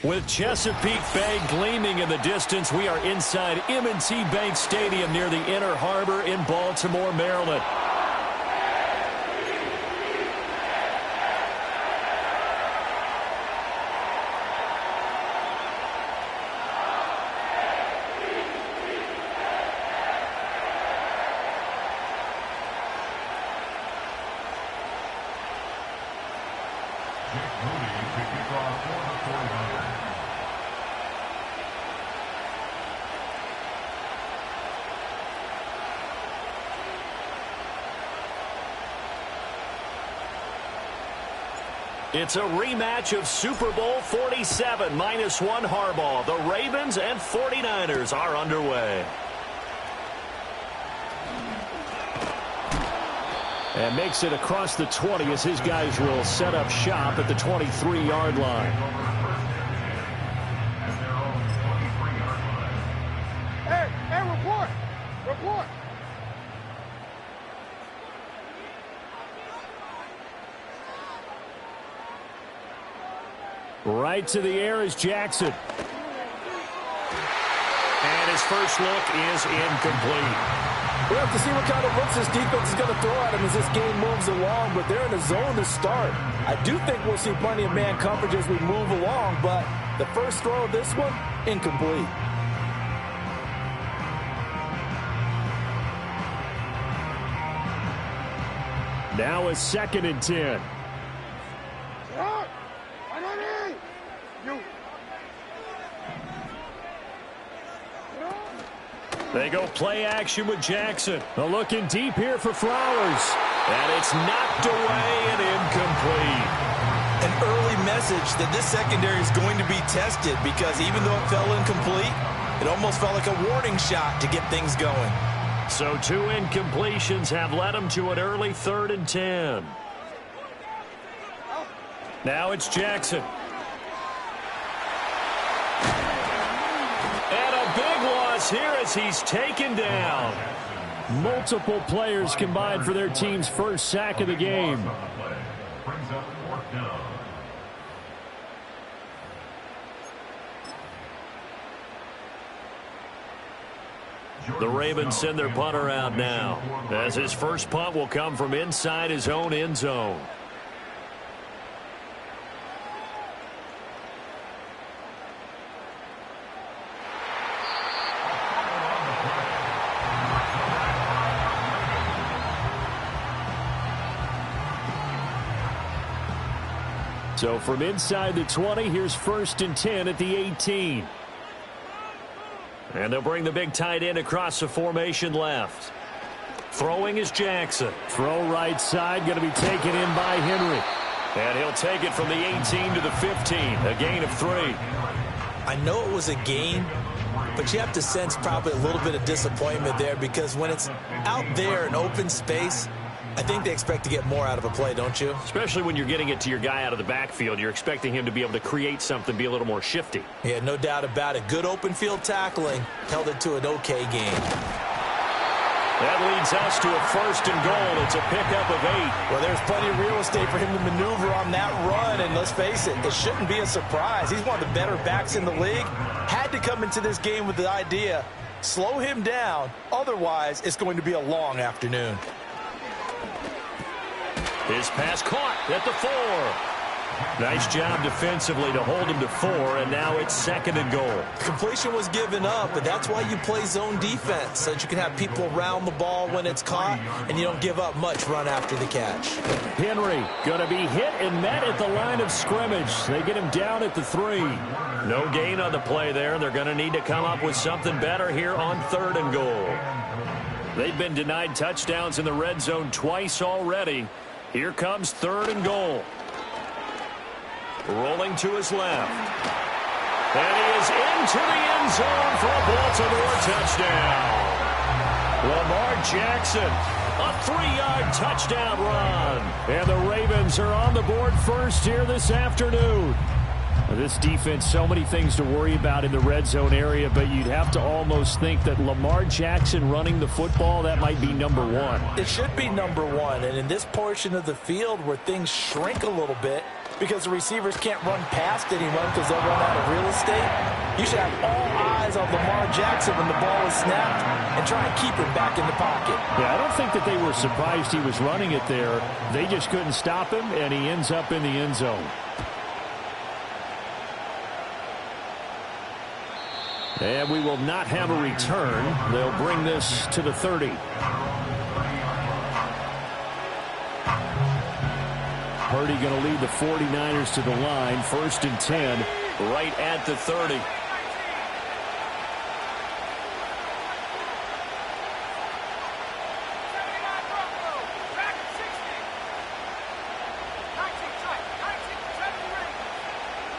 Speaker 1: With Chesapeake Bay gleaming in the distance, we are inside M&T Bank Stadium near the Inner Harbor in Baltimore, Maryland. It's a rematch of Super Bowl 47, -1 Harbaugh. The Ravens and 49ers are underway. And makes it across the 20 as his guys will set up shop at the 23-yard line.
Speaker 4: Hey, report! Report!
Speaker 1: Right to the air is Jackson. And his first look is incomplete.
Speaker 2: We'll have to see what kind of looks this defense is going to throw at him as this game moves along, but they're in a zone to start. I do think we'll see plenty of man coverage as we move along, but the first throw of this one, incomplete.
Speaker 1: Now a 2nd and 10. They go play action with Jackson. Looking deep here for Flowers. And it's knocked away and incomplete.
Speaker 2: An early message that this secondary is going to be tested because even though it fell incomplete, it almost felt like a warning shot to get things going.
Speaker 1: So 2 incompletions have led them to an early 3rd and 10. Now it's Jackson. And a big loss falls here as he's taken down.
Speaker 8: Multiple players combined for their team's first sack of the game.
Speaker 1: The Ravens send their punter out now, as his first punt will come from inside his own end zone.
Speaker 8: So from inside the 20, here's 1st and 10 at the 18.
Speaker 1: And they'll bring the big tight end across the formation left. Throwing is Jackson.
Speaker 8: Throw right side, going to be taken in by Henry.
Speaker 1: And he'll take it from the 18 to the 15, a gain of 3.
Speaker 3: I know it was a gain, but you have to sense probably a little bit of disappointment there because when it's out there in open space, I think they expect to get more out of a play, don't you?
Speaker 1: Especially when you're getting it to your guy out of the backfield. You're expecting him to be able to create something, be a little more shifty.
Speaker 3: Yeah, no doubt about it. Good open field tackling held it to an okay game.
Speaker 1: That leads us to a 1st and goal. It's a pickup of 8.
Speaker 3: Well, there's plenty of real estate for him to maneuver on that run, and let's face it, it shouldn't be a surprise. He's one of the better backs in the league. Had to come into this game with the idea, slow him down, otherwise it's going to be a long afternoon.
Speaker 1: His pass caught at the 4. Nice job defensively to hold him to 4, and now it's 2nd and goal.
Speaker 3: Completion was given up, but that's why you play zone defense, so that you can have people around the ball when it's caught, and you don't give up much run after the catch.
Speaker 8: Henry going to be hit and met at the line of scrimmage. They get him down at the 3.
Speaker 1: No gain on the play there, and they're going to need to come up with something better here on 3rd and goal. They've been denied touchdowns in the red zone twice already. Here comes 3rd and goal. Rolling to his left. And he is into the end zone for a Baltimore touchdown. Lamar Jackson, a 3-yard touchdown run.
Speaker 8: And the Ravens are on the board first here this afternoon. This defense, so many things to worry about in the red zone area, but you'd have to almost think that Lamar Jackson running the football, that might be number 1.
Speaker 3: It should be number 1, and in this portion of the field where things shrink a little bit because the receivers can't run past anyone because they'll run out of real estate, you should have all eyes on Lamar Jackson when the ball is snapped and try and keep him back in the pocket.
Speaker 8: Yeah, I don't think that they were surprised he was running it there. They just couldn't stop him, and he ends up in the end zone. And we will not have a return. They'll bring this to the 30. Purdy going to lead the 49ers to the line. 1st and 10.
Speaker 1: Right at the 30.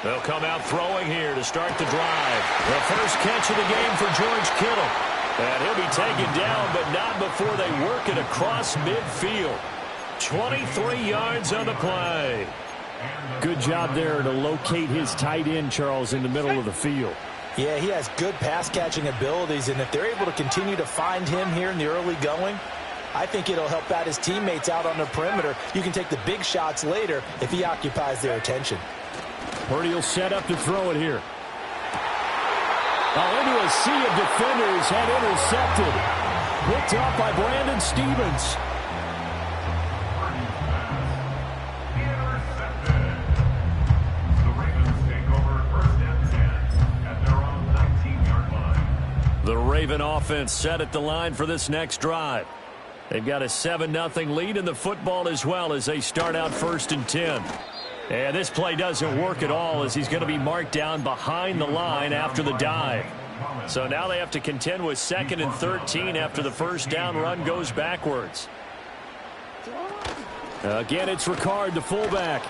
Speaker 1: They'll come out throwing here to start the drive. The first catch of the game for George Kittle. And he'll be taken down, but not before they work it across midfield. 23 yards on the play.
Speaker 8: Good job there to locate his tight end, Charles, in the middle of the field.
Speaker 3: Yeah, he has good pass-catching abilities, and if they're able to continue to find him here in the early going, I think it'll help out his teammates out on the perimeter. You can take the big shots later if he occupies their attention.
Speaker 8: Purdy will set up to throw it here. Into a sea of defenders and intercepted. Picked up by Brandon Stevens.
Speaker 1: The Raven offense set at the line for this next drive. They've got a 7-0 lead in the football as well as they start out 1st and 10. And this play doesn't work at all as he's going to be marked down behind the line after the dive. So now they have to contend with 2nd and 13 after the first down run goes backwards.
Speaker 8: Again, it's Ricard, the fullback.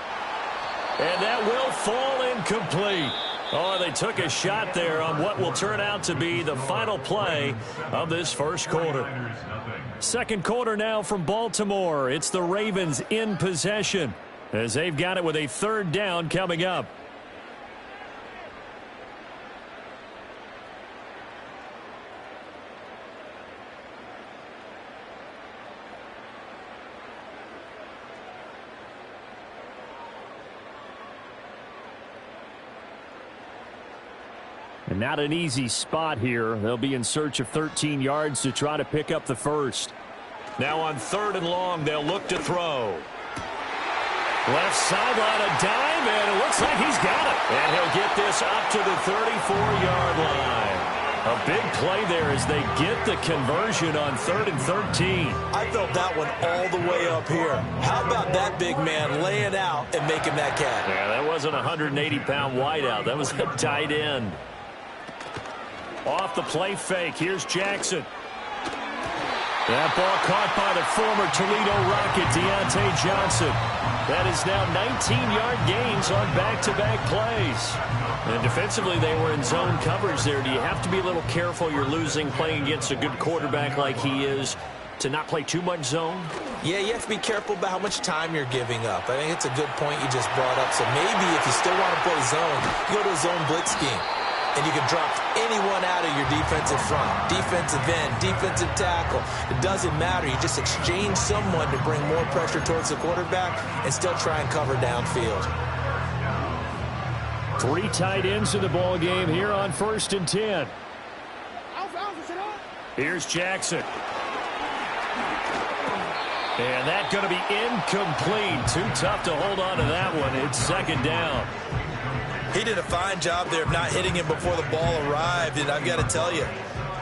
Speaker 1: And that will fall incomplete. Oh, they took a shot there on what will turn out to be the final play of this first quarter.
Speaker 8: Second quarter now from Baltimore. It's the Ravens in possession as they've got it with a 3rd down coming up.
Speaker 1: And not an easy spot here. They'll be in search of 13 yards to try to pick up the first. Now on 3rd and long, they'll look to throw. Left sideline, a dime, and it looks like he's got it. And he'll get this up to the 34-yard line. A big play there as they get the conversion on 3rd and 13.
Speaker 3: I felt that one all the way up here. How about that big man laying out and making that catch?
Speaker 1: Yeah, that wasn't a 180-pound wideout. That was a tight end. Off the play fake, here's Jackson. That ball caught by the former Toledo Rocket, Deontay Johnson. That is now 19-yard gains on back-to-back plays. And defensively, they were in zone coverage there. Do you have to be a little careful? You're losing playing against a good quarterback like he is to not play too much zone?
Speaker 3: Yeah, you have to be careful about how much time you're giving up. I think it's a good point you just brought up. So maybe if you still want to play zone, you go to a zone blitz scheme. And you can drop anyone out of your defensive front, defensive end, defensive tackle. It doesn't matter. You just exchange someone to bring more pressure towards the quarterback and still try and cover downfield.
Speaker 1: 3 tight ends in the ball game here on 1st and 10. Here's Jackson. And that's going to be incomplete. Too tough to hold on to that one. It's 2nd down.
Speaker 3: He did a fine job there of not hitting him before the ball arrived, and I've got to tell you,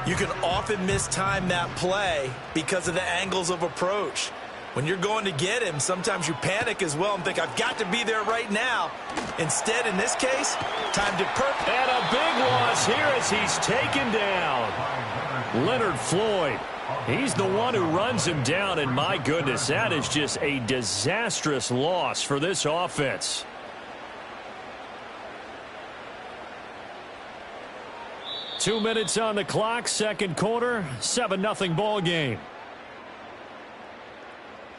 Speaker 3: you can often mistime that play because of the angles of approach. When you're going to get him, sometimes you panic as well and think, I've got to be there right now. Instead, in this case, time to perk.
Speaker 1: And a big loss here as he's taken down. Leonard Floyd. He's the one who runs him down, and my goodness, that is just a disastrous loss for this offense. Two minutes on the clock, 2nd quarter, 7-0 ball game.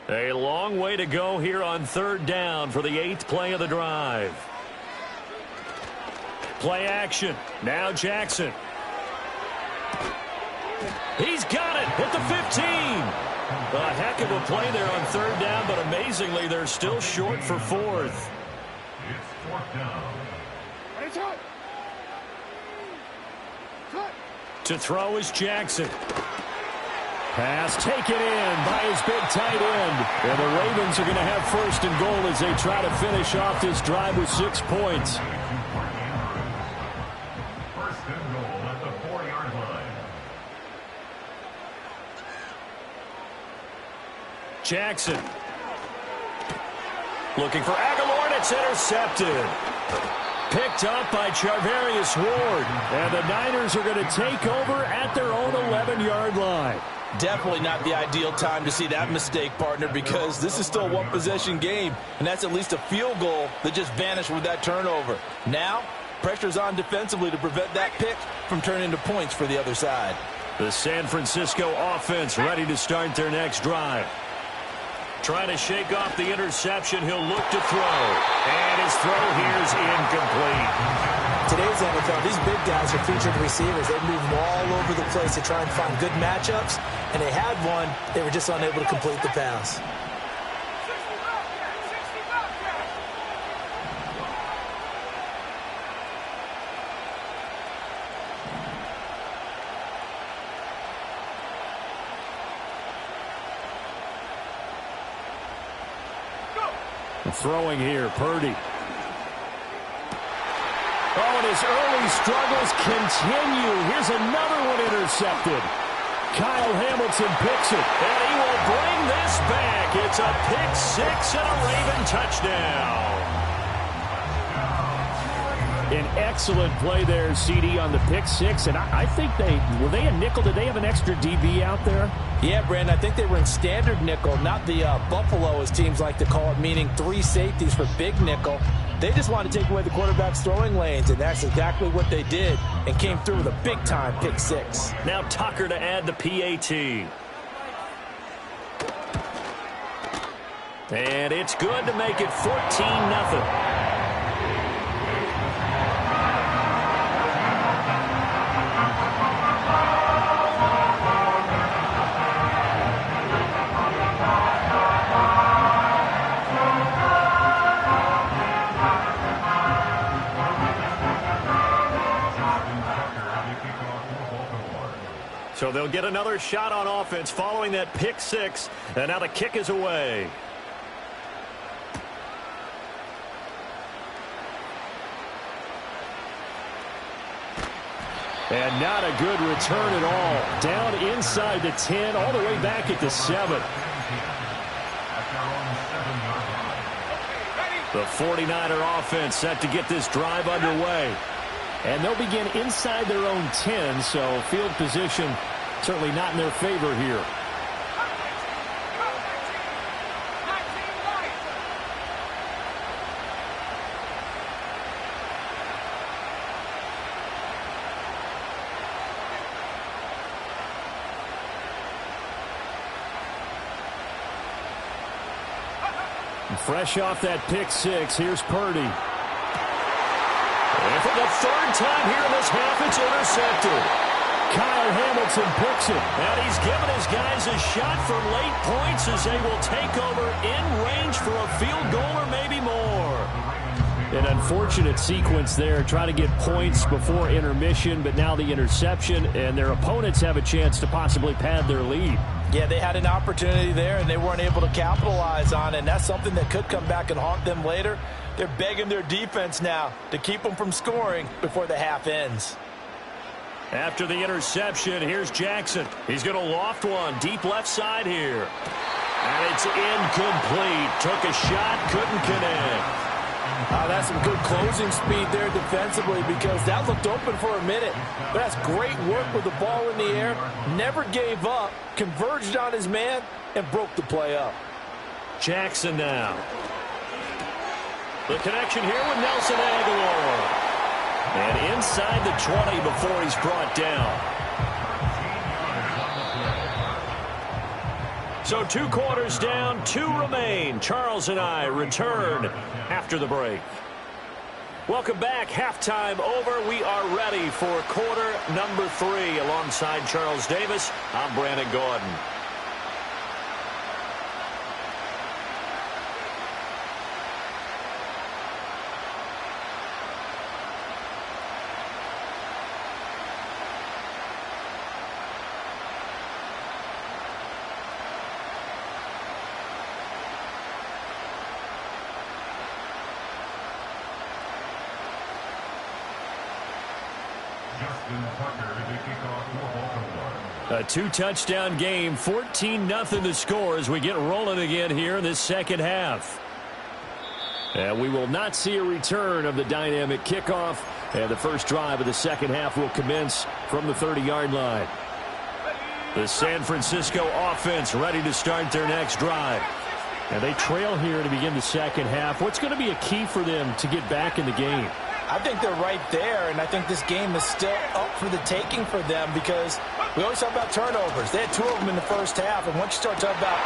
Speaker 1: A long way to go here on 3rd down for the 8th play of the drive. Play action. Now Jackson. He's got it at the 15. A heck of a play there on 3rd down, but amazingly, they're still short for 4th.
Speaker 6: It's 4th down.
Speaker 1: To throw is Jackson. Pass taken in by his big tight end. And the Ravens are going to have 1st and goal as they try to finish off this drive with 6 points.
Speaker 6: 1st and goal at the 4-yard line.
Speaker 1: Jackson. Looking for Aguilar, and it's intercepted. Picked up by Charvarius Ward. And the Niners are going to take over at their own 11-yard line.
Speaker 2: Definitely not the ideal time to see that mistake, partner, because this is still a one-possession game, and that's at least a field goal that just vanished with that turnover. Now, pressure's on defensively to prevent that pick from turning into points for the other side.
Speaker 1: The San Francisco offense ready to start their next drive. Trying to shake off the interception. He'll look to throw. And his throw here is incomplete.
Speaker 3: Today's NFL, these big guys are featured receivers. They move all over the place to try and find good matchups. And they had one. They were just unable to complete the pass.
Speaker 1: Throwing here, Purdy. Oh, and his early struggles continue. Here's another one intercepted. Kyle Hamilton picks it, and he will bring this back. It's a pick 6 and a Raven touchdown. An excellent play there, CD, on the pick 6. And I think were they a nickel? Did they have an extra DB out there?
Speaker 2: Yeah, Brandon, I think they were in standard nickel, not the Buffalo, as teams like to call it, meaning 3 safeties for big nickel. They just wanted to take away the quarterback's throwing lanes, and that's exactly what they did, and came through with a big-time pick 6.
Speaker 1: Now Tucker to add the PAT. And it's good to make it 14-0. So they'll get another shot on offense following that pick six. And now the kick is away. And not a good return at all. Down inside the 10, all the way back at the 7. The 49er offense set to get this drive underway. And they'll begin inside their own 10, so field position certainly not in their favor here. Fresh off that pick six, here's Purdy. And for the third time here in this half, it's intercepted. Kyle Hamilton picks it. And he's given his guys a shot for late points as they will take over in range for a field goal or maybe more. An unfortunate sequence there, trying to get points before intermission, but now the interception, and their opponents have a chance to possibly pad their lead.
Speaker 2: Yeah, they had an opportunity there, and they weren't able to capitalize on it, and that's something that could come back and haunt them later. They're begging their defense now to keep them from scoring before the half ends.
Speaker 1: After the interception, here's Jackson. He's going to loft one deep left side here. And it's incomplete. Took a shot, couldn't connect.
Speaker 2: That's some good closing speed there defensively because that looked open for a minute. But that's great work with the ball in the air. Never gave up, converged on his man, and broke the play up.
Speaker 1: Jackson now. The connection here with Nelson Aguilar. And inside the 20 before he's brought down. So 2 quarters down, 2 remain. Charles and I return after the break. Welcome back. Halftime over. We are ready for quarter number 3. Alongside Charles Davis, I'm Brandon Gordon. A 2-touchdown game, 14-0 to score as we get rolling again here in this second half. And we will not see a return of the dynamic kickoff. And the first drive of the second half will commence from the 30-yard line. The San Francisco offense ready to start their next drive. And they trail here to begin the second half. What's going to be a key for them to get back in the game?
Speaker 2: I think they're right there, and I think this game is still up for the taking for them because we always talk about turnovers. They had 2 of them in the first half, and once you start talking about...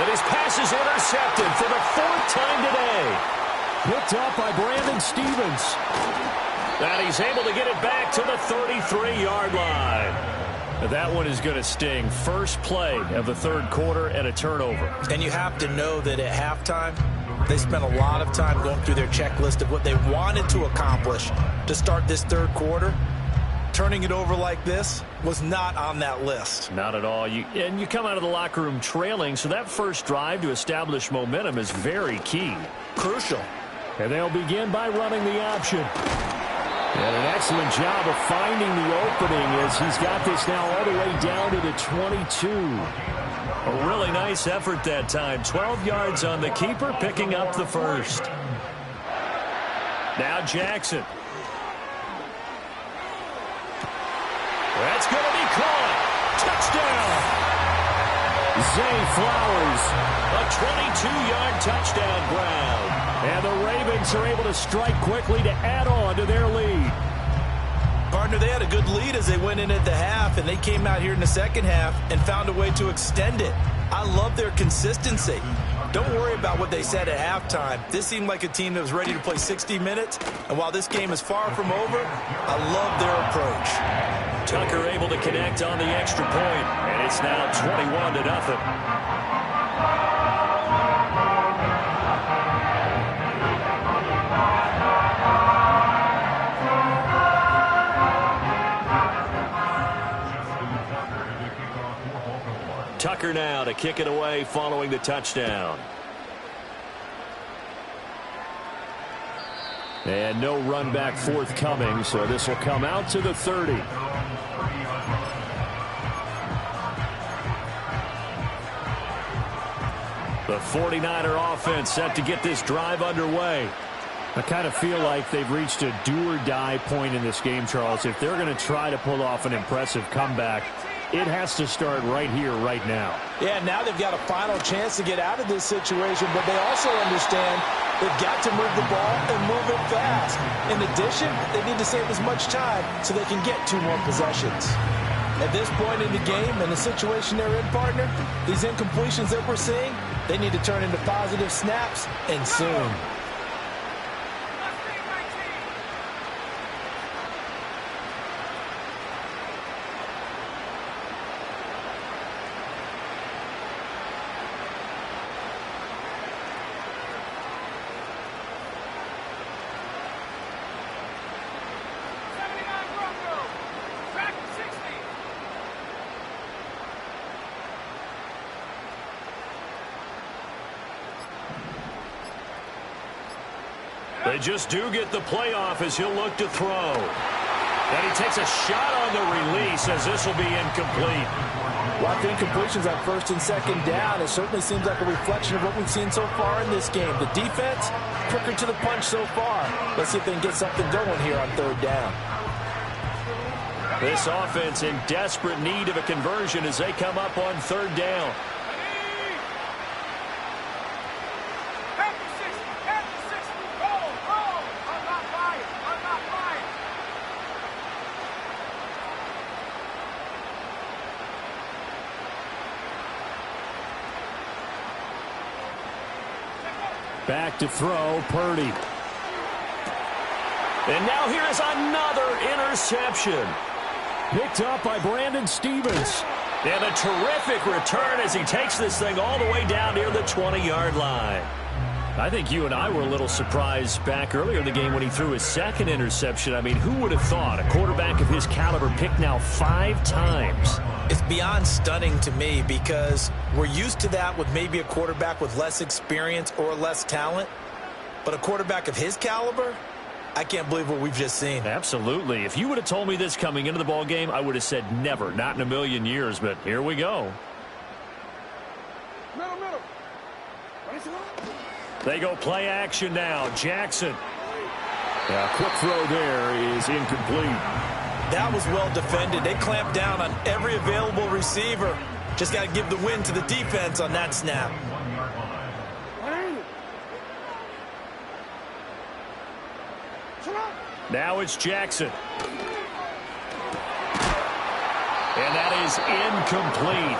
Speaker 1: And his pass is intercepted for the 4th time today. Picked up by Brandon Stevens. And he's able to get it back to the 33-yard line. That one is going to sting. First play of the third quarter and a turnover.
Speaker 2: And you have to know that at halftime, they spent a lot of time going through their checklist of what they wanted to accomplish to start this third quarter. Turning it over like this was not on that list.
Speaker 1: Not at all. You come out of the locker room trailing, so that first drive to establish momentum is very key.
Speaker 2: Crucial.
Speaker 1: And they'll begin by running the option. And an excellent job of finding the opening as he's got this now all the way down to the 22. A really nice effort that time. 12 yards on the keeper, picking up the first. Now Jackson. That's going to be caught. Touchdown. Zay Flowers. A 22-yard touchdown grab. And the Ravens are able to strike quickly to add on to their lead.
Speaker 2: Partner, they had a good lead as they went in at the half, and they came out here in the second half and found a way to extend it. I love their consistency. Don't worry about what they said at halftime. This seemed like a team that was ready to play 60 minutes, and while this game is far from over, I love their approach.
Speaker 1: Tucker able to connect on the extra point, and it's now 21-0. Tucker now to kick it away following the touchdown. And no run back forthcoming, so this will come out to the 30. The 49er offense set to get this drive underway. I kind of feel like they've reached a do-or-die point in this game, Charles. If they're going to try to pull off an impressive comeback, it has to start right here, right now.
Speaker 2: Yeah, now they've got a final chance to get out of this situation, but they also understand they've got to move the ball and move it fast. In addition, they need to save as much time so they can get 2 more possessions. At this point in the game and the situation they're in, partner, these incompletions that we're seeing, they need to turn into positive snaps, and soon.
Speaker 1: They just do get the playoff as he'll look to throw. And he takes a shot on the release as this will be incomplete.
Speaker 2: Well, I think completions on 1st and 2nd down, it certainly seems like a reflection of what we've seen so far in this game. The defense, quicker to the punch so far. Let's see if they can get something going here on 3rd down.
Speaker 1: This offense in desperate need of a conversion as they come up on 3rd down. Back to throw, Purdy. And now here is another interception. Picked up by Brandon Stevens. And a terrific return as he takes this thing all the way down near the 20-yard line. I think you and I were a little surprised back earlier in the game when he threw his 2nd interception. I mean, who would have thought a quarterback of his caliber picked now 5 times?
Speaker 2: It's beyond stunning to me because we're used to that with maybe a quarterback with less experience or less talent. But a quarterback of his caliber, I can't believe what we've just seen.
Speaker 1: Absolutely. If you would have told me this coming into the ball game, I would have said never, not in a million years. But here we go.
Speaker 4: Middle.
Speaker 1: They go play action now. Jackson. A quick throw there is incomplete.
Speaker 2: That was well defended. They clamped down on every available receiver. Just got to give the win to the defense on that snap.
Speaker 1: Now it's Jackson. And that is incomplete.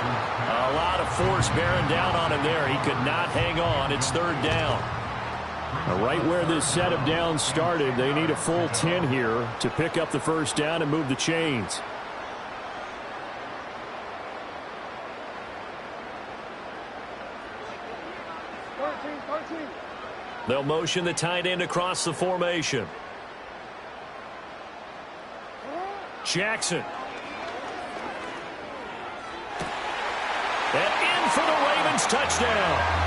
Speaker 1: A lot of force bearing down on him there. He could not hang on. It's 3rd down. Right where this set of downs started, they need a full 10 here to pick up the 1st down and move the chains. They'll motion the tight end across the formation. Jackson. And in for the Ravens touchdown.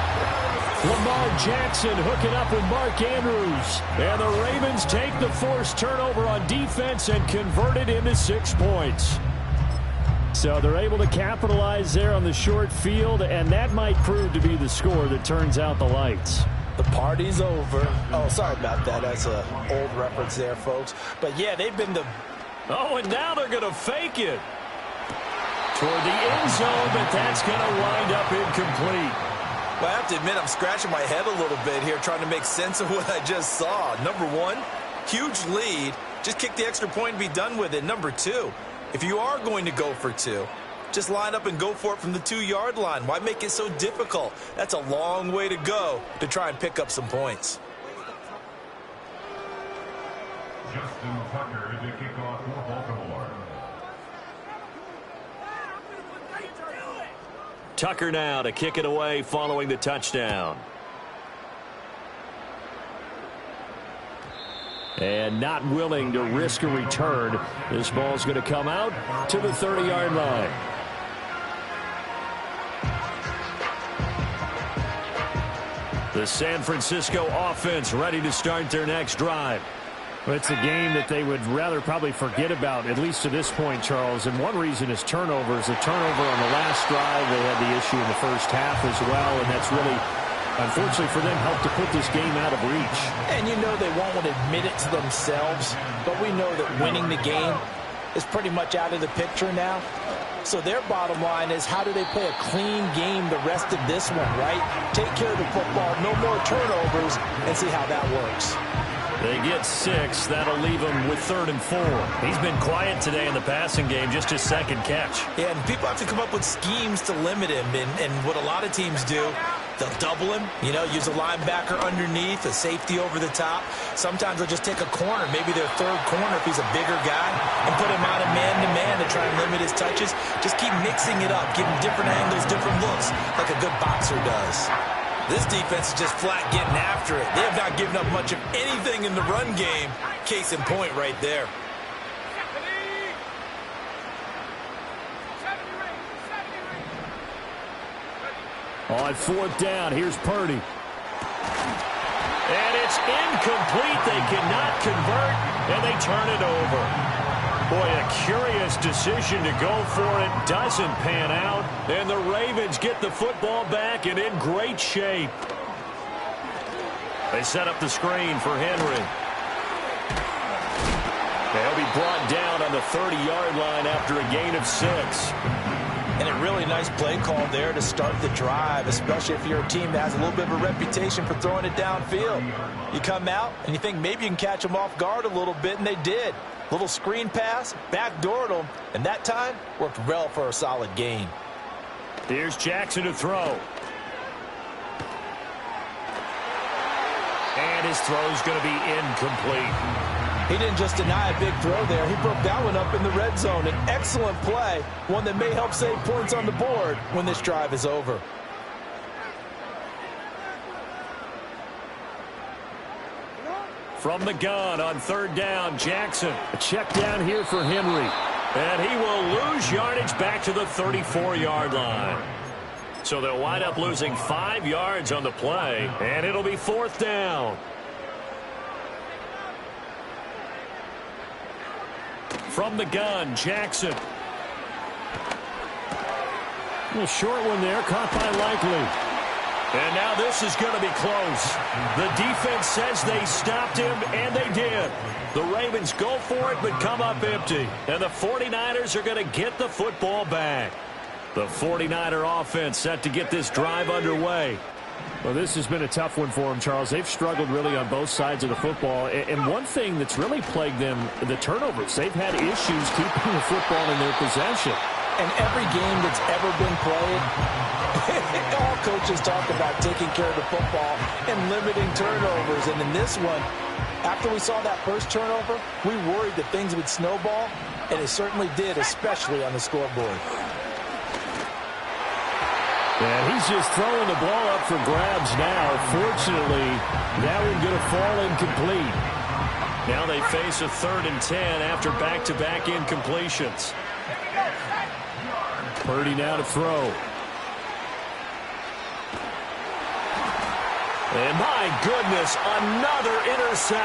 Speaker 1: Lamar Jackson hooking up with Mark Andrews. And the Ravens take the forced turnover on defense and convert it into 6 points. So they're able to capitalize there on the short field, and that might prove to be the score that turns out the lights.
Speaker 2: The party's over. Oh, sorry about that. That's an old reference there, folks. But, yeah, they've been the...
Speaker 1: Oh, and now they're going to fake it toward the end zone, but that's going to wind up incomplete.
Speaker 2: Well, I have to admit, I'm scratching my head a little bit here trying to make sense of what I just saw. Number 1, huge lead. Just kick the extra point and be done with it. Number 2, if you are going to go for 2, just line up and go for it from the 2-yard line. Why make it so difficult? That's a long way to go to try and pick up some points.
Speaker 6: Justin Tucker to kick off for Baltimore.
Speaker 1: Tucker now to kick it away following the touchdown. And not willing to risk a return. This ball's going to come out to the 30-yard line. The San Francisco offense ready to start their next drive.
Speaker 8: Well, it's a game that they would rather probably forget about, at least to this point, Charles. And one reason is turnovers. A turnover on the last drive. They had the issue in the first half as well, and that's really, unfortunately for them, helped to put this game out of reach.
Speaker 2: And you know they won't admit it to themselves, but we know that winning the game is pretty much out of the picture now. So their bottom line is, how do they play a clean game the rest of this one, right? Take care of the football, no more turnovers, and see how that works.
Speaker 1: They get 6. That'll leave him with 3rd and 4. He's been quiet today in the passing game, just his second catch.
Speaker 3: Yeah, and people have to come up with schemes to limit him. And what a lot of teams do, they'll double him, you know, use a linebacker underneath, a safety over the top. Sometimes they'll just take a corner, maybe their third corner if he's a bigger guy, and put him on a man-to-man to try and limit his touches. Just keep mixing it up, give him different angles, different looks, like a good boxer does. This defense is just flat getting after it. They have not given up much of anything in the run game. Case in point right there.
Speaker 1: On 4th down, here's Purdy. And it's incomplete. They cannot convert, and they turn it over. Boy, a curious decision to go for it. Doesn't pan out. And the Ravens get the football back and in great shape. They set up the screen for Henry. They'll be brought down on the 30-yard line after a gain of 6.
Speaker 2: And a really nice play call there to start the drive, especially if you're a team that has a little bit of a reputation for throwing it downfield. You come out and you think maybe you can catch them off guard a little bit, and they did. Little screen pass, backdoored them, and that time worked well for a solid gain.
Speaker 1: Here's Jackson to throw. And his throw's going to be incomplete.
Speaker 2: He didn't just deny a big throw there. He broke that one up in the red zone. An excellent play, one that may help save points on the board when this drive is over.
Speaker 1: From the gun on 3rd down, Jackson. A check down here for Henry. And he will lose yardage back to the 34-yard line. So they'll wind up losing 5 yards on the play, and it'll be 4th down. From the gun, Jackson. A little short one there, caught by Likely. And now this is going to be close. The defense says they stopped him, and they did. The Ravens go for it, but come up empty. And the 49ers are going to get the football back. The 49er offense set to get this drive underway.
Speaker 8: Well, this has been a tough one for them, Charles. They've struggled really on both sides of the football. And one thing that's really plagued them, the turnovers. They've had issues keeping the football in their possession.
Speaker 2: And every game that's ever been played, all coaches talk about taking care of the football and limiting turnovers. And in this one, after we saw that first turnover, we worried that things would snowball, and it certainly did, especially on the scoreboard.
Speaker 1: And he's just throwing the ball up for grabs now. Fortunately, that one going to fall incomplete. Now they face a 3rd and 10 after back-to-back incompletions. Purdy now to throw. And my goodness, another interception.